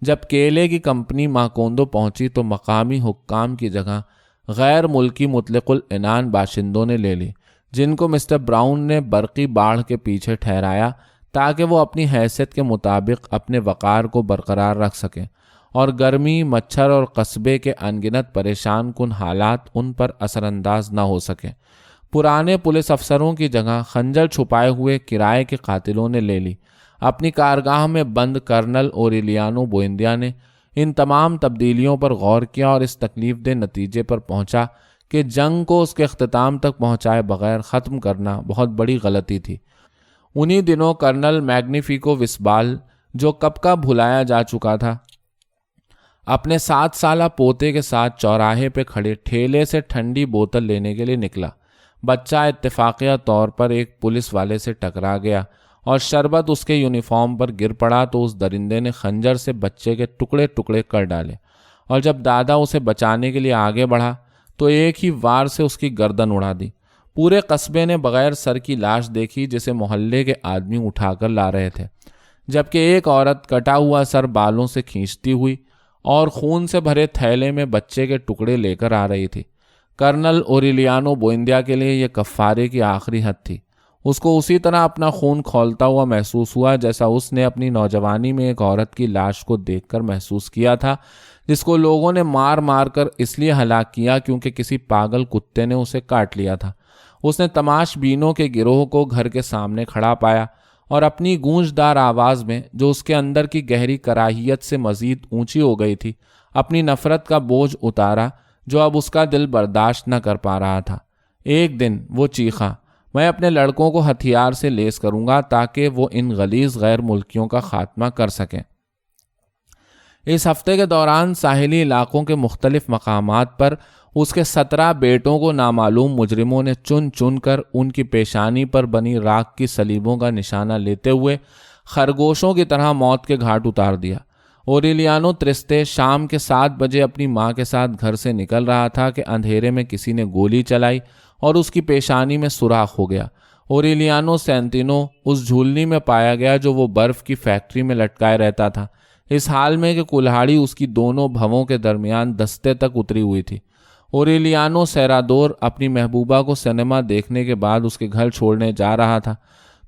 جب کیلے کی کمپنی ماکوندو پہنچی تو مقامی حکام کی جگہ غیر ملکی مطلق العنان باشندوں نے لے لی، جن کو مسٹر براؤن نے برقی باڑھ کے پیچھے ٹھہرایا تاکہ وہ اپنی حیثیت کے مطابق اپنے وقار کو برقرار رکھ سکیں اور گرمی، مچھر اور قصبے کے انگنت پریشان کن حالات ان پر اثر انداز نہ ہو سکیں۔ پرانے پولیس افسروں کی جگہ خنجر چھپائے ہوئے کرائے کے قاتلوں نے لے لی۔ اپنی کارگاہ میں بند کرنل اوریلیانو بوئندیا نے ان تمام تبدیلیوں پر غور کیا اور اس تکلیف دہ نتیجے پر پہنچا کہ جنگ کو اس کے اختتام تک پہنچائے بغیر ختم کرنا بہت بڑی غلطی تھی۔ انہی دنوں کرنل میگنیفیکو وسبال، جو کب کا بھلایا جا چکا تھا، اپنے 7 سالہ پوتے کے ساتھ چوراہے پہ کھڑے ٹھیلے سے ٹھنڈی بوتل لینے کے لیے نکلا۔ بچہ اتفاقیہ طور پر ایک پولیس والے سے ٹکرا گیا اور شربت اس کے یونیفارم پر گر پڑا تو اس درندے نے خنجر سے بچے کے ٹکڑے ٹکڑے کر ڈالے، اور جب دادا اسے بچانے کے لیے آگے بڑھا تو ایک ہی وار سے اس کی گردن اڑا دی۔ پورے قصبے نے بغیر سر کی لاش دیکھی جسے محلے کے آدمی اٹھا کر لا رہے تھے، جبکہ ایک عورت کٹا ہوا سر بالوں سے کھینچتی ہوئی اور خون سے بھرے تھیلے میں بچے کے ٹکڑے لے کر آ رہی تھی۔ کرنل اوریلیانو بوئندیا کے لیے یہ کفارے کی آخری حد تھی۔ اس کو اسی طرح اپنا خون کھولتا ہوا محسوس ہوا جیسا اس نے اپنی نوجوانی میں ایک عورت کی لاش کو دیکھ کر محسوس کیا تھا، جس کو لوگوں نے مار مار کر اس لیے ہلاک کیا کیونکہ کسی پاگل کتے نے اسے کاٹ لیا تھا۔ اس نے تماش بینوں کے گروہ کو گھر کے سامنے کھڑا پایا اور اپنی گونجدار آواز میں، جو اس کے اندر کی گہری کراہیت سے مزید اونچی ہو گئی تھی، اپنی نفرت کا بوجھ اتارا جو اب اس کا دل برداشت نہ کر پا رہا تھا۔ ایک دن وہ چیخا، میں اپنے لڑکوں کو ہتھیار سے لیس کروں گا تاکہ وہ ان غلیظ غیر ملکیوں کا خاتمہ کر سکیں۔ اس ہفتے کے دوران ساحلی علاقوں کے مختلف مقامات پر اس کے 17 بیٹوں کو نامعلوم مجرموں نے چن چن کر ان کی پیشانی پر بنی راکھ کی صلیبوں کا نشانہ لیتے ہوئے خرگوشوں کی طرح موت کے گھاٹ اتار دیا۔ اوریلیانو ترستے شام کے 7 بجے اپنی ماں کے ساتھ گھر سے نکل رہا تھا کہ اندھیرے میں کسی نے گولی چلائی اور اس کی پیشانی میں سوراخ ہو گیا۔ اوریلیانو سینتینو اس جھولنی میں پایا گیا جو وہ برف کی فیکٹری میں لٹکائے رہتا تھا، اس حال میں کہ کلہاڑی اس کی دونوں بھووں کے درمیان دستے تک اتری ہوئی تھی۔ اوریلیانو سیرادور اپنی محبوبہ کو سنیما دیکھنے کے بعد اس کے گھر چھوڑنے جا رہا تھا۔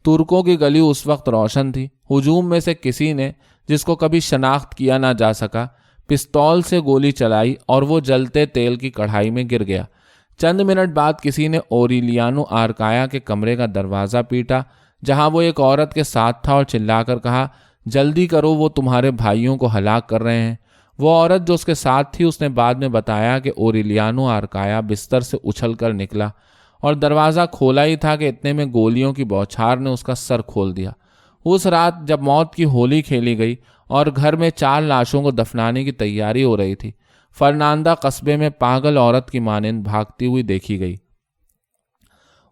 ترکوں کی گلی اس وقت روشن تھی۔ ہجوم میں سے کسی نے، جس کو کبھی شناخت کیا نہ جا سکا، پستول سے گولی چلائی اور وہ جلتے تیل کی کڑھائی میں گر گیا۔ چند منٹ بعد کسی نے اوریلیانو آرکایا کے کمرے کا دروازہ پیٹا جہاں وہ ایک عورت کے ساتھ تھا اور چلا کر کہا، جلدی کرو، وہ تمہارے بھائیوں کو ہلاک کر رہے ہیں۔ وہ عورت جو اس کے ساتھ تھی، اس نے بعد میں بتایا کہ اوریلیانو آرکایا بستر سے اچھل کر نکلا اور دروازہ کھولا ہی تھا کہ اتنے میں گولیوں کی بوچھار نے اس کا سر کھول دیا۔ اس رات جب موت کی ہولی کھیلی گئی اور گھر میں 4 لاشوں کو دفنانے کی تیاری ہو رہی تھی، فرناندا قصبے میں پاگل عورت کی مانند بھاگتی ہوئی دیکھی گئی۔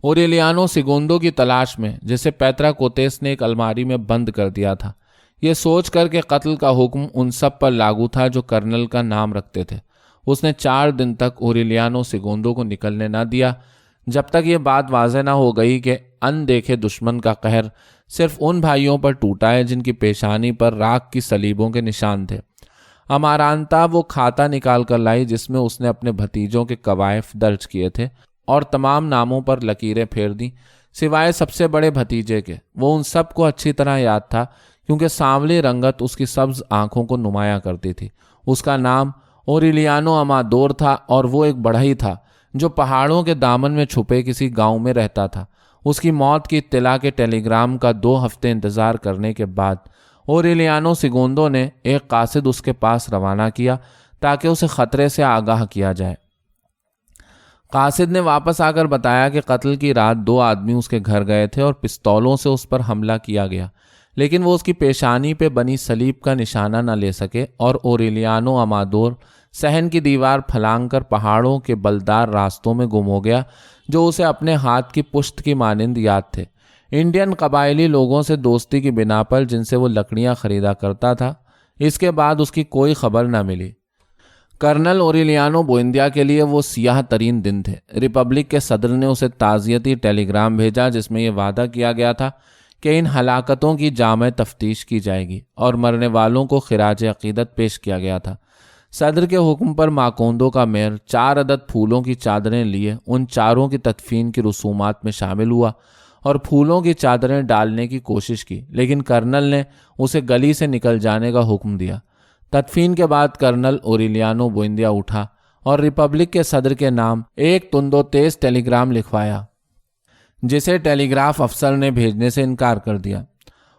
اوریلیانو سیگوندو کی تلاش میں، جسے پیترا کوتیس نے ایک الماری میں بند کر دیا تھا، یہ سوچ کر کہ قتل کا حکم ان سب پر لاگو تھا جو کرنل کا نام رکھتے تھے، اس نے 4 دن تک اوریلیانو سیگوندو کو نکلنے نہ دیا، جب تک یہ بات واضح نہ ہو گئی کہ ان دیکھے دشمن کا قہر صرف ان بھائیوں پر ٹوٹا ہے جن کی پیشانی پر راکھ کی صلیبوں کے نشان تھے۔ امارانتا وہ کھاتا نکال کر لائی جس میں اس نے اپنے بھتیجوں کے کوائف درج کیے تھے اور تمام ناموں پر لکیریں پھیر دیں سوائے سب سے بڑے بھتیجے کے۔ وہ ان سب کو اچھی طرح یاد تھا کیونکہ سانولی رنگت اس کی سبز آنکھوں کو نمایاں کرتی تھی۔ اس کا نام اوریلیانو امادور تھا اور وہ ایک بڑھئی تھا جو پہاڑوں کے دامن میں چھپے کسی گاؤں میں رہتا تھا۔ اس کی موت کی اطلاع کے ٹیلی گرام کا 2 ہفتے انتظار کرنے کے بعد اوریلیانو سیگوندو نے ایک قاصد اس کے پاس روانہ کیا تاکہ اسے خطرے سے آگاہ کیا جائے۔ قاصد نے واپس آ کر بتایا کہ قتل کی رات 2 آدمی اس کے گھر گئے تھے اور پستولوں سے اس پر حملہ کیا گیا، لیکن وہ اس کی پیشانی پہ بنی صلیب کا نشانہ نہ لے سکے اور اوریلیانو امادور صحن کی دیوار پھلانگ کر پہاڑوں کے بلدار راستوں میں گم ہو گیا جو اسے اپنے ہاتھ کی پشت کی مانند یاد تھے۔ انڈین قبائلی لوگوں سے دوستی کی بنا پر جن سے وہ لکڑیاں خریدا کرتا تھا، اس کے بعد اس کی کوئی خبر نہ ملی۔ کرنل اوریلیانو بوئندیا کے لیے وہ سیاہ ترین دن تھے۔ ریپبلک کے صدر نے اسے تعزیتی ٹیلی گرام بھیجا جس میں یہ وعدہ کیا گیا تھا کہ ان ہلاکتوں کی جامع تفتیش کی جائے گی اور مرنے والوں کو خراج عقیدت پیش کیا گیا تھا۔ صدر کے حکم پر ماکوندو کا میئر 4 عدد پھولوں کی چادریں لیے ان چاروں کی تدفین کی رسومات میں شامل ہوا اور پھولوں کی چادریں ڈالنے کی کوشش کی، لیکن کرنل نے اسے گلی سے نکل جانے کا حکم دیا۔ تدفین کے بعد کرنل اوریلیانو بوئندیا اٹھا اور ریپبلک کے صدر کے نام ایک تند و تیز ٹیلی گرام لکھوایا جسے ٹیلی گراف افسر نے بھیجنے سے انکار کر دیا۔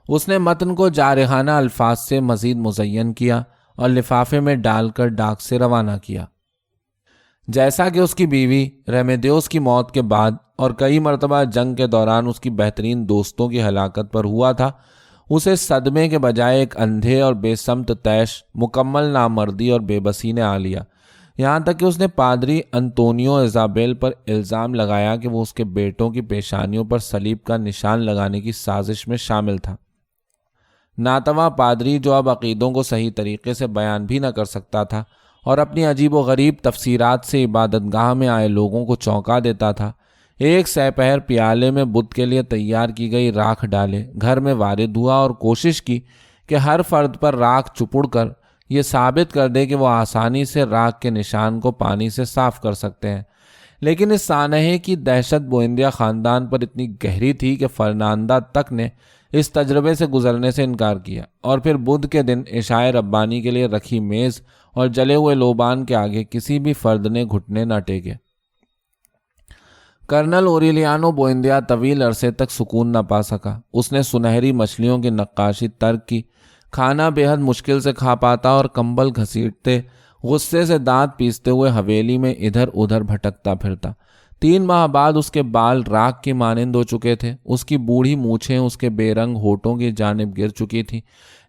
اس نے متن کو جارحانہ الفاظ سے مزید مزین کیا اور لفافے میں ڈال کر ڈاک سے روانہ کیا۔ جیسا کہ اس کی بیوی ریمیدیوس کی موت کے بعد اور کئی مرتبہ جنگ کے دوران اس کی بہترین دوستوں کی ہلاکت پر ہوا تھا، اسے صدمے کے بجائے ایک اندھے اور بے سمت طیش، مکمل نامردی اور بے بسی نے آ لیا۔ یہاں تک کہ اس نے پادری انطونیو ایزابیل پر الزام لگایا کہ وہ اس کے بیٹوں کی پیشانیوں پر صلیب کا نشان لگانے کی سازش میں شامل تھا۔ ناتواں پادری، جو اب عقیدوں کو صحیح طریقے سے بیان بھی نہ کر سکتا تھا اور اپنی عجیب و غریب تفسیرات سے عبادت گاہ میں آئے لوگوں کو چونکا دیتا تھا، ایک سہ پہر پیالے میں بت کے لیے تیار کی گئی راکھ ڈالے گھر میں وارد ہوا اور کوشش کی کہ ہر فرد پر راکھ چپڑ کر یہ ثابت کر دے کہ وہ آسانی سے راکھ کے نشان کو پانی سے صاف کر سکتے ہیں۔ لیکن اس سانحے کی دہشت بوئندیا خاندان پر اتنی گہری تھی کہ فرناندا تک نے اس تجربے سے گزرنے سے انکار کیا اور پھر بدھ کے دن عشاء ربانی کے لیے رکھی میز اور جلے ہوئے لوبان کے آگے کسی بھی فرد نے گھٹنے نہ ٹیکے۔ کرنل اوریلیانو بوئندیا طویل عرصے تک سکون نہ پا سکا۔ اس نے سنہری مچھلیوں کی نقاشی ترک کی، کھانا بے حد مشکل سے کھا پاتا اور کمبل گھسیٹتے، غصے سے دانت پیستے ہوئے حویلی میں ادھر ادھر بھٹکتا پھرتا۔ 3 ماہ بعد اس کے بال راکھ کی مانند ہو چکے تھے، اس کی بوڑھی مونچھیں اس کے بے رنگ ہونٹوں کی جانب گر چکی تھیں،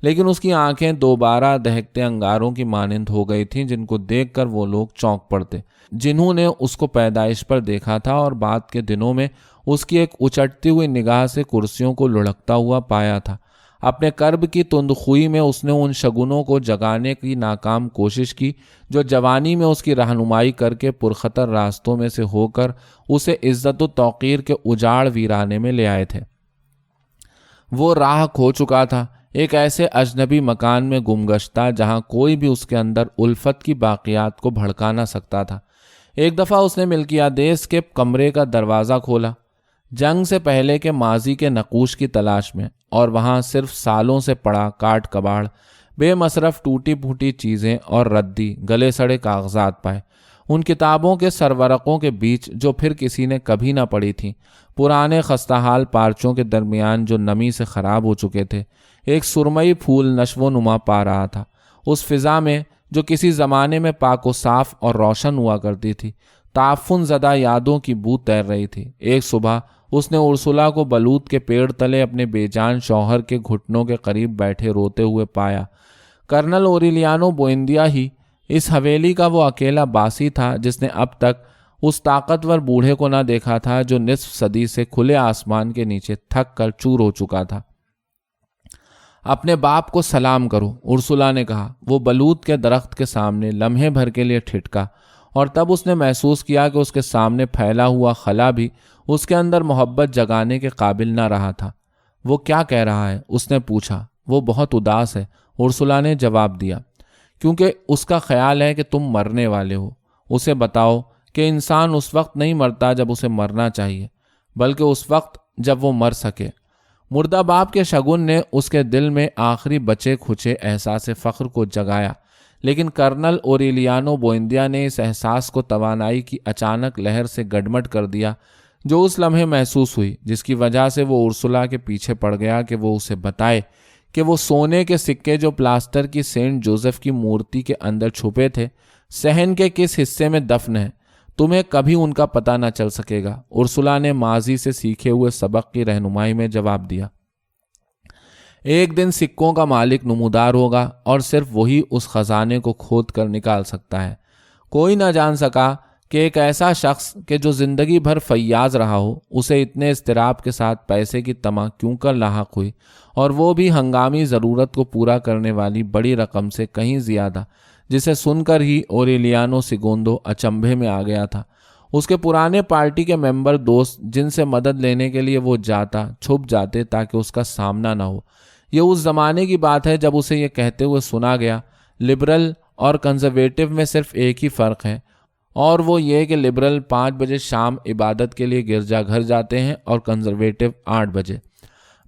لیکن اس کی آنکھیں دوبارہ دہکتے انگاروں کی مانند ہو گئی تھیں، جن کو دیکھ کر وہ لوگ چونک پڑتے جنہوں نے اس کو پیدائش پر دیکھا تھا اور بعد کے دنوں میں اس کی ایک اچٹتی ہوئی نگاہ سے کرسیوں کو لڑکتا ہوا پایا تھا۔ اپنے کرب کی تندخوئی میں اس نے ان شگنوں کو جگانے کی ناکام کوشش کی جو جوانی میں اس کی رہنمائی کر کے پرخطر راستوں میں سے ہو کر اسے عزت و توقیر کے اجاڑ ویرانے میں لے آئے تھے۔ وہ راہ کھو چکا تھا، ایک ایسے اجنبی مکان میں گمگشتہ جہاں کوئی بھی اس کے اندر الفت کی باقیات کو بھڑکا نہ سکتا تھا۔ ایک دفعہ اس نے ملکیادیس کے کمرے کا دروازہ کھولا، جنگ سے پہلے کے ماضی کے نقوش کی تلاش میں، اور وہاں صرف سالوں سے پڑا کاٹ کباڑ، بے مصرف ٹوٹی پھوٹی چیزیں اور ردی گلے سڑے کاغذات پائے۔ ان کتابوں کے سرورقوں کے بیچ جو پھر کسی نے کبھی نہ پڑھی تھیں، پرانے خستہ حال پارچوں کے درمیان جو نمی سے خراب ہو چکے تھے، ایک سرمئی پھول نشو و نما پا رہا تھا۔ اس فضا میں جو کسی زمانے میں پاک و صاف اور روشن ہوا کرتی تھی، تعفن زدہ یادوں کی بو تیر رہی تھی۔ ایک صبح اس نے ارسلا کو بلوط کے پیڑ تلے اپنے بے جان شوہر کے گھٹنوں کے قریب بیٹھے روتے ہوئے پایا۔ کرنل اوریلیانو بوئندیا ہی اس حویلی کا وہ اکیلا باسی تھا جس نے اب تک اس طاقتور بوڑھے کو نہ دیکھا تھا جو نصف صدی سے کھلے آسمان کے نیچے تھک کر چور ہو چکا تھا۔ اپنے باپ کو سلام کرو، ارسلا نے کہا۔ وہ بلوط کے درخت کے سامنے لمحے بھر کے لیے ٹھٹکا اور تب اس نے محسوس کیا کہ اس کے سامنے پھیلا ہوا خلا بھی اس کے اندر محبت جگانے کے قابل نہ رہا تھا۔ وہ کیا کہہ رہا ہے؟ اس نے پوچھا۔ وہ بہت اداس ہے، ارسلا نے جواب دیا، کیونکہ اس کا خیال ہے کہ تم مرنے والے ہو۔ اسے بتاؤ کہ انسان اس وقت نہیں مرتا جب اسے مرنا چاہیے، بلکہ اس وقت جب وہ مر سکے۔ مردہ باپ کے شگن نے اس کے دل میں آخری بچے کھچے احساس فخر کو جگایا، لیکن کرنل اوریلیانو بوئندیا نے اس احساس کو توانائی کی اچانک لہر سے گڈمڈ کر دیا جو اس لمحے محسوس ہوئی، جس کی وجہ سے وہ ارسلا کے پیچھے پڑ گیا کہ وہ اسے بتائے کہ وہ سونے کے سکے جو پلاسٹر کی سینٹ جوزف کی مورتی کے اندر چھپے تھے صحن کے کس حصے میں دفن ہیں۔ تمہیں کبھی ان کا پتہ نہ چل سکے گا، ارسلا نے ماضی سے سیکھے ہوئے سبق کی رہنمائی میں جواب دیا۔ ایک دن سکوں کا مالک نمودار ہوگا اور صرف وہی اس خزانے کو کھود کر نکال سکتا ہے۔ کوئی نہ جان سکا کہ ایک ایسا شخص کہ جو زندگی بھر فیاض رہا ہو، اسے اتنے اضطراب کے ساتھ پیسے کی طمع کیوں کر لاحق ہوئی، اور وہ بھی ہنگامی ضرورت کو پورا کرنے والی بڑی رقم سے کہیں زیادہ، جسے سن کر ہی اوریلیانو سیگوندو اچنبھے میں آ گیا تھا۔ اس کے پرانے پارٹی کے ممبر دوست جن سے مدد لینے کے لیے وہ جاتا چھپ جاتے تاکہ اس کا سامنا نہ ہو۔ یہ اس زمانے کی بات ہے جب اسے یہ کہتے ہوئے سنا گیا، لبرل اور کنزرویٹو میں صرف ایک ہی فرق ہے، اور وہ یہ کہ لبرل 5 بجے شام عبادت کے لیے گرجا گھر جاتے ہیں اور کنزرویٹو 8 بجے۔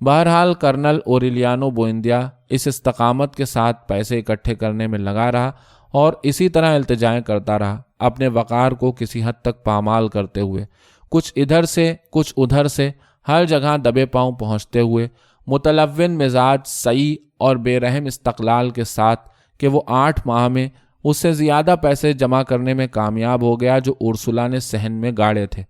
بہرحال کرنل اوریلیانو بوئندیا اس استقامت کے ساتھ پیسے اکٹھے کرنے میں لگا رہا اور اسی طرح التجائیں کرتا رہا، اپنے وقار کو کسی حد تک پامال کرتے ہوئے، کچھ ادھر سے کچھ ادھر سے، ہر جگہ دبے پاؤں پہنچتے ہوئے، متلون مزاج، سعی اور بے رحم استقلال کے ساتھ کہ وہ 8 ماہ میں اس سے زیادہ پیسے جمع کرنے میں کامیاب ہو گیا جو ارسلا نے صحن میں گاڑے تھے۔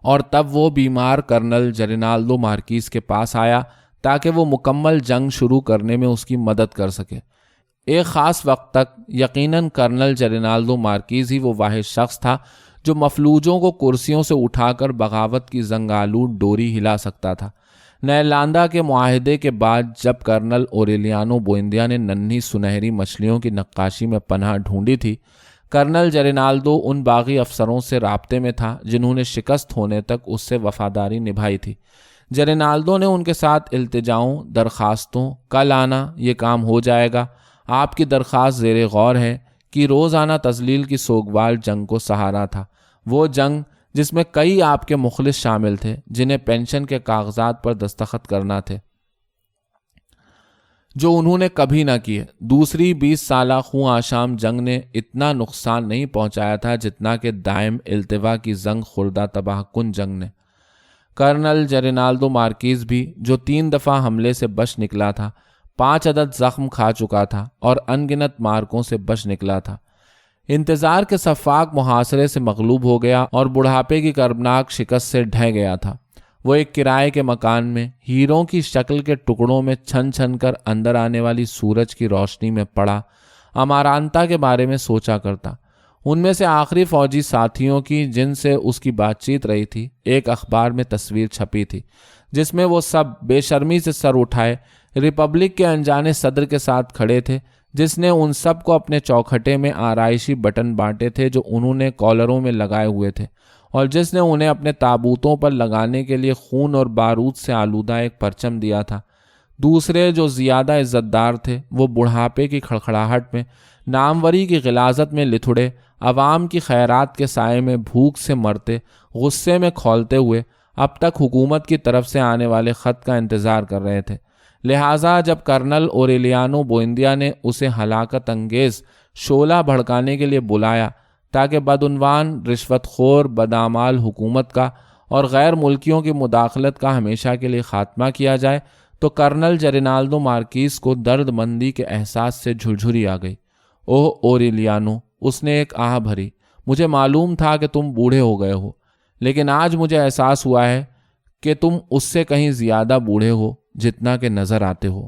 اور تب وہ بیمار کرنل جرینالدو مارکیز کے پاس آیا تاکہ وہ مکمل جنگ شروع کرنے میں اس کی مدد کر سکے۔ ایک خاص وقت تک یقیناً کرنل جرینالدو مارکیز ہی وہ واحد شخص تھا جو مفلوجوں کو کرسیوں سے اٹھا کر بغاوت کی زنگآلود ڈوری ہلا سکتا تھا۔ نیلاندا کے معاہدے کے بعد جب کرنل اوریلیانو بوئندیا نے ننھی سنہری مچھلیوں کی نقاشی میں پناہ ڈھونڈی تھی، کرنل جرینالدو ان باغی افسروں سے رابطے میں تھا جنہوں نے شکست ہونے تک اس سے وفاداری نبھائی تھی۔ جرینالدو نے ان کے ساتھ التجاؤں، درخواستوں، کل آنا، یہ کام ہو جائے گا، آپ کی درخواست زیر غور ہے، کہ روزانہ تذلیل کی سوگوار جنگ کو سہارا تھا، وہ جنگ جس میں کئی آپ کے مخلص شامل تھے جنہیں پینشن کے کاغذات پر دستخط کرنا تھے جو انہوں نے کبھی نہ کیے۔ دوسری 20 سالہ خوں آشام جنگ نے اتنا نقصان نہیں پہنچایا تھا جتنا کہ دائم التوا کی زنگ خوردہ تباہ کن جنگ نے۔ کرنل جرینالدو مارکیز بھی جو 3 دفعہ حملے سے بچ نکلا تھا، 5 عدد زخم کھا چکا تھا اور ان گنت مارکوں سے بچ نکلا تھا، انتظار کے سفاک محاصرے سے مغلوب ہو گیا اور بڑھاپے کی کربناک شکست سے ڈھہ گیا تھا۔ وہ ایک کرائے کے مکان میں ہیروں کی شکل کے ٹکڑوں میں چھن چھن کر اندر آنے والی سورج کی روشنی میں پڑا امارانتا کے بارے میں سوچا کرتا۔ ان میں سے آخری فوجی ساتھیوں کی جن سے اس کی بات چیت رہی تھی، ایک اخبار میں تصویر چھپی تھی جس میں وہ سب بے شرمی سے سر اٹھائے ریپبلک کے انجانے صدر کے ساتھ کھڑے تھے، جس نے ان سب کو اپنے چوکھٹے میں آرائشی بٹن بانٹے تھے جو انہوں نے کالروں میں لگائے ہوئے تھے، اور جس نے انہیں اپنے تابوتوں پر لگانے کے لیے خون اور بارود سے آلودہ ایک پرچم دیا تھا۔ دوسرے جو زیادہ عزت دار تھے، وہ بڑھاپے کی کھڑکھڑاہٹ میں، ناموری کی غلاظت میں لتھڑے، عوام کی خیرات کے سائے میں بھوک سے مرتے، غصے میں کھولتے ہوئے اب تک حکومت کی طرف سے آنے والے خط کا انتظار کر رہے تھے۔ لہٰذا جب کرنل اوریلیانو بوئندیا نے اسے ہلاکت انگیز شعلہ بھڑکانے کے لیے بلایا تاکہ بدعنوان، رشوت خور، بدعمال حکومت کا اور غیر ملکیوں کی مداخلت کا ہمیشہ کے لیے خاتمہ کیا جائے، تو کرنل جرینالدو مارکیز کو درد مندی کے احساس سے جھرجھری آ گئی۔ اوہ اوریلیانو، اس نے ایک آہ بھری، مجھے معلوم تھا کہ تم بوڑھے ہو گئے ہو، لیکن آج مجھے احساس ہوا ہے کہ تم اس سے کہیں زیادہ بوڑھے ہو جتنا کہ نظر آتے ہو۔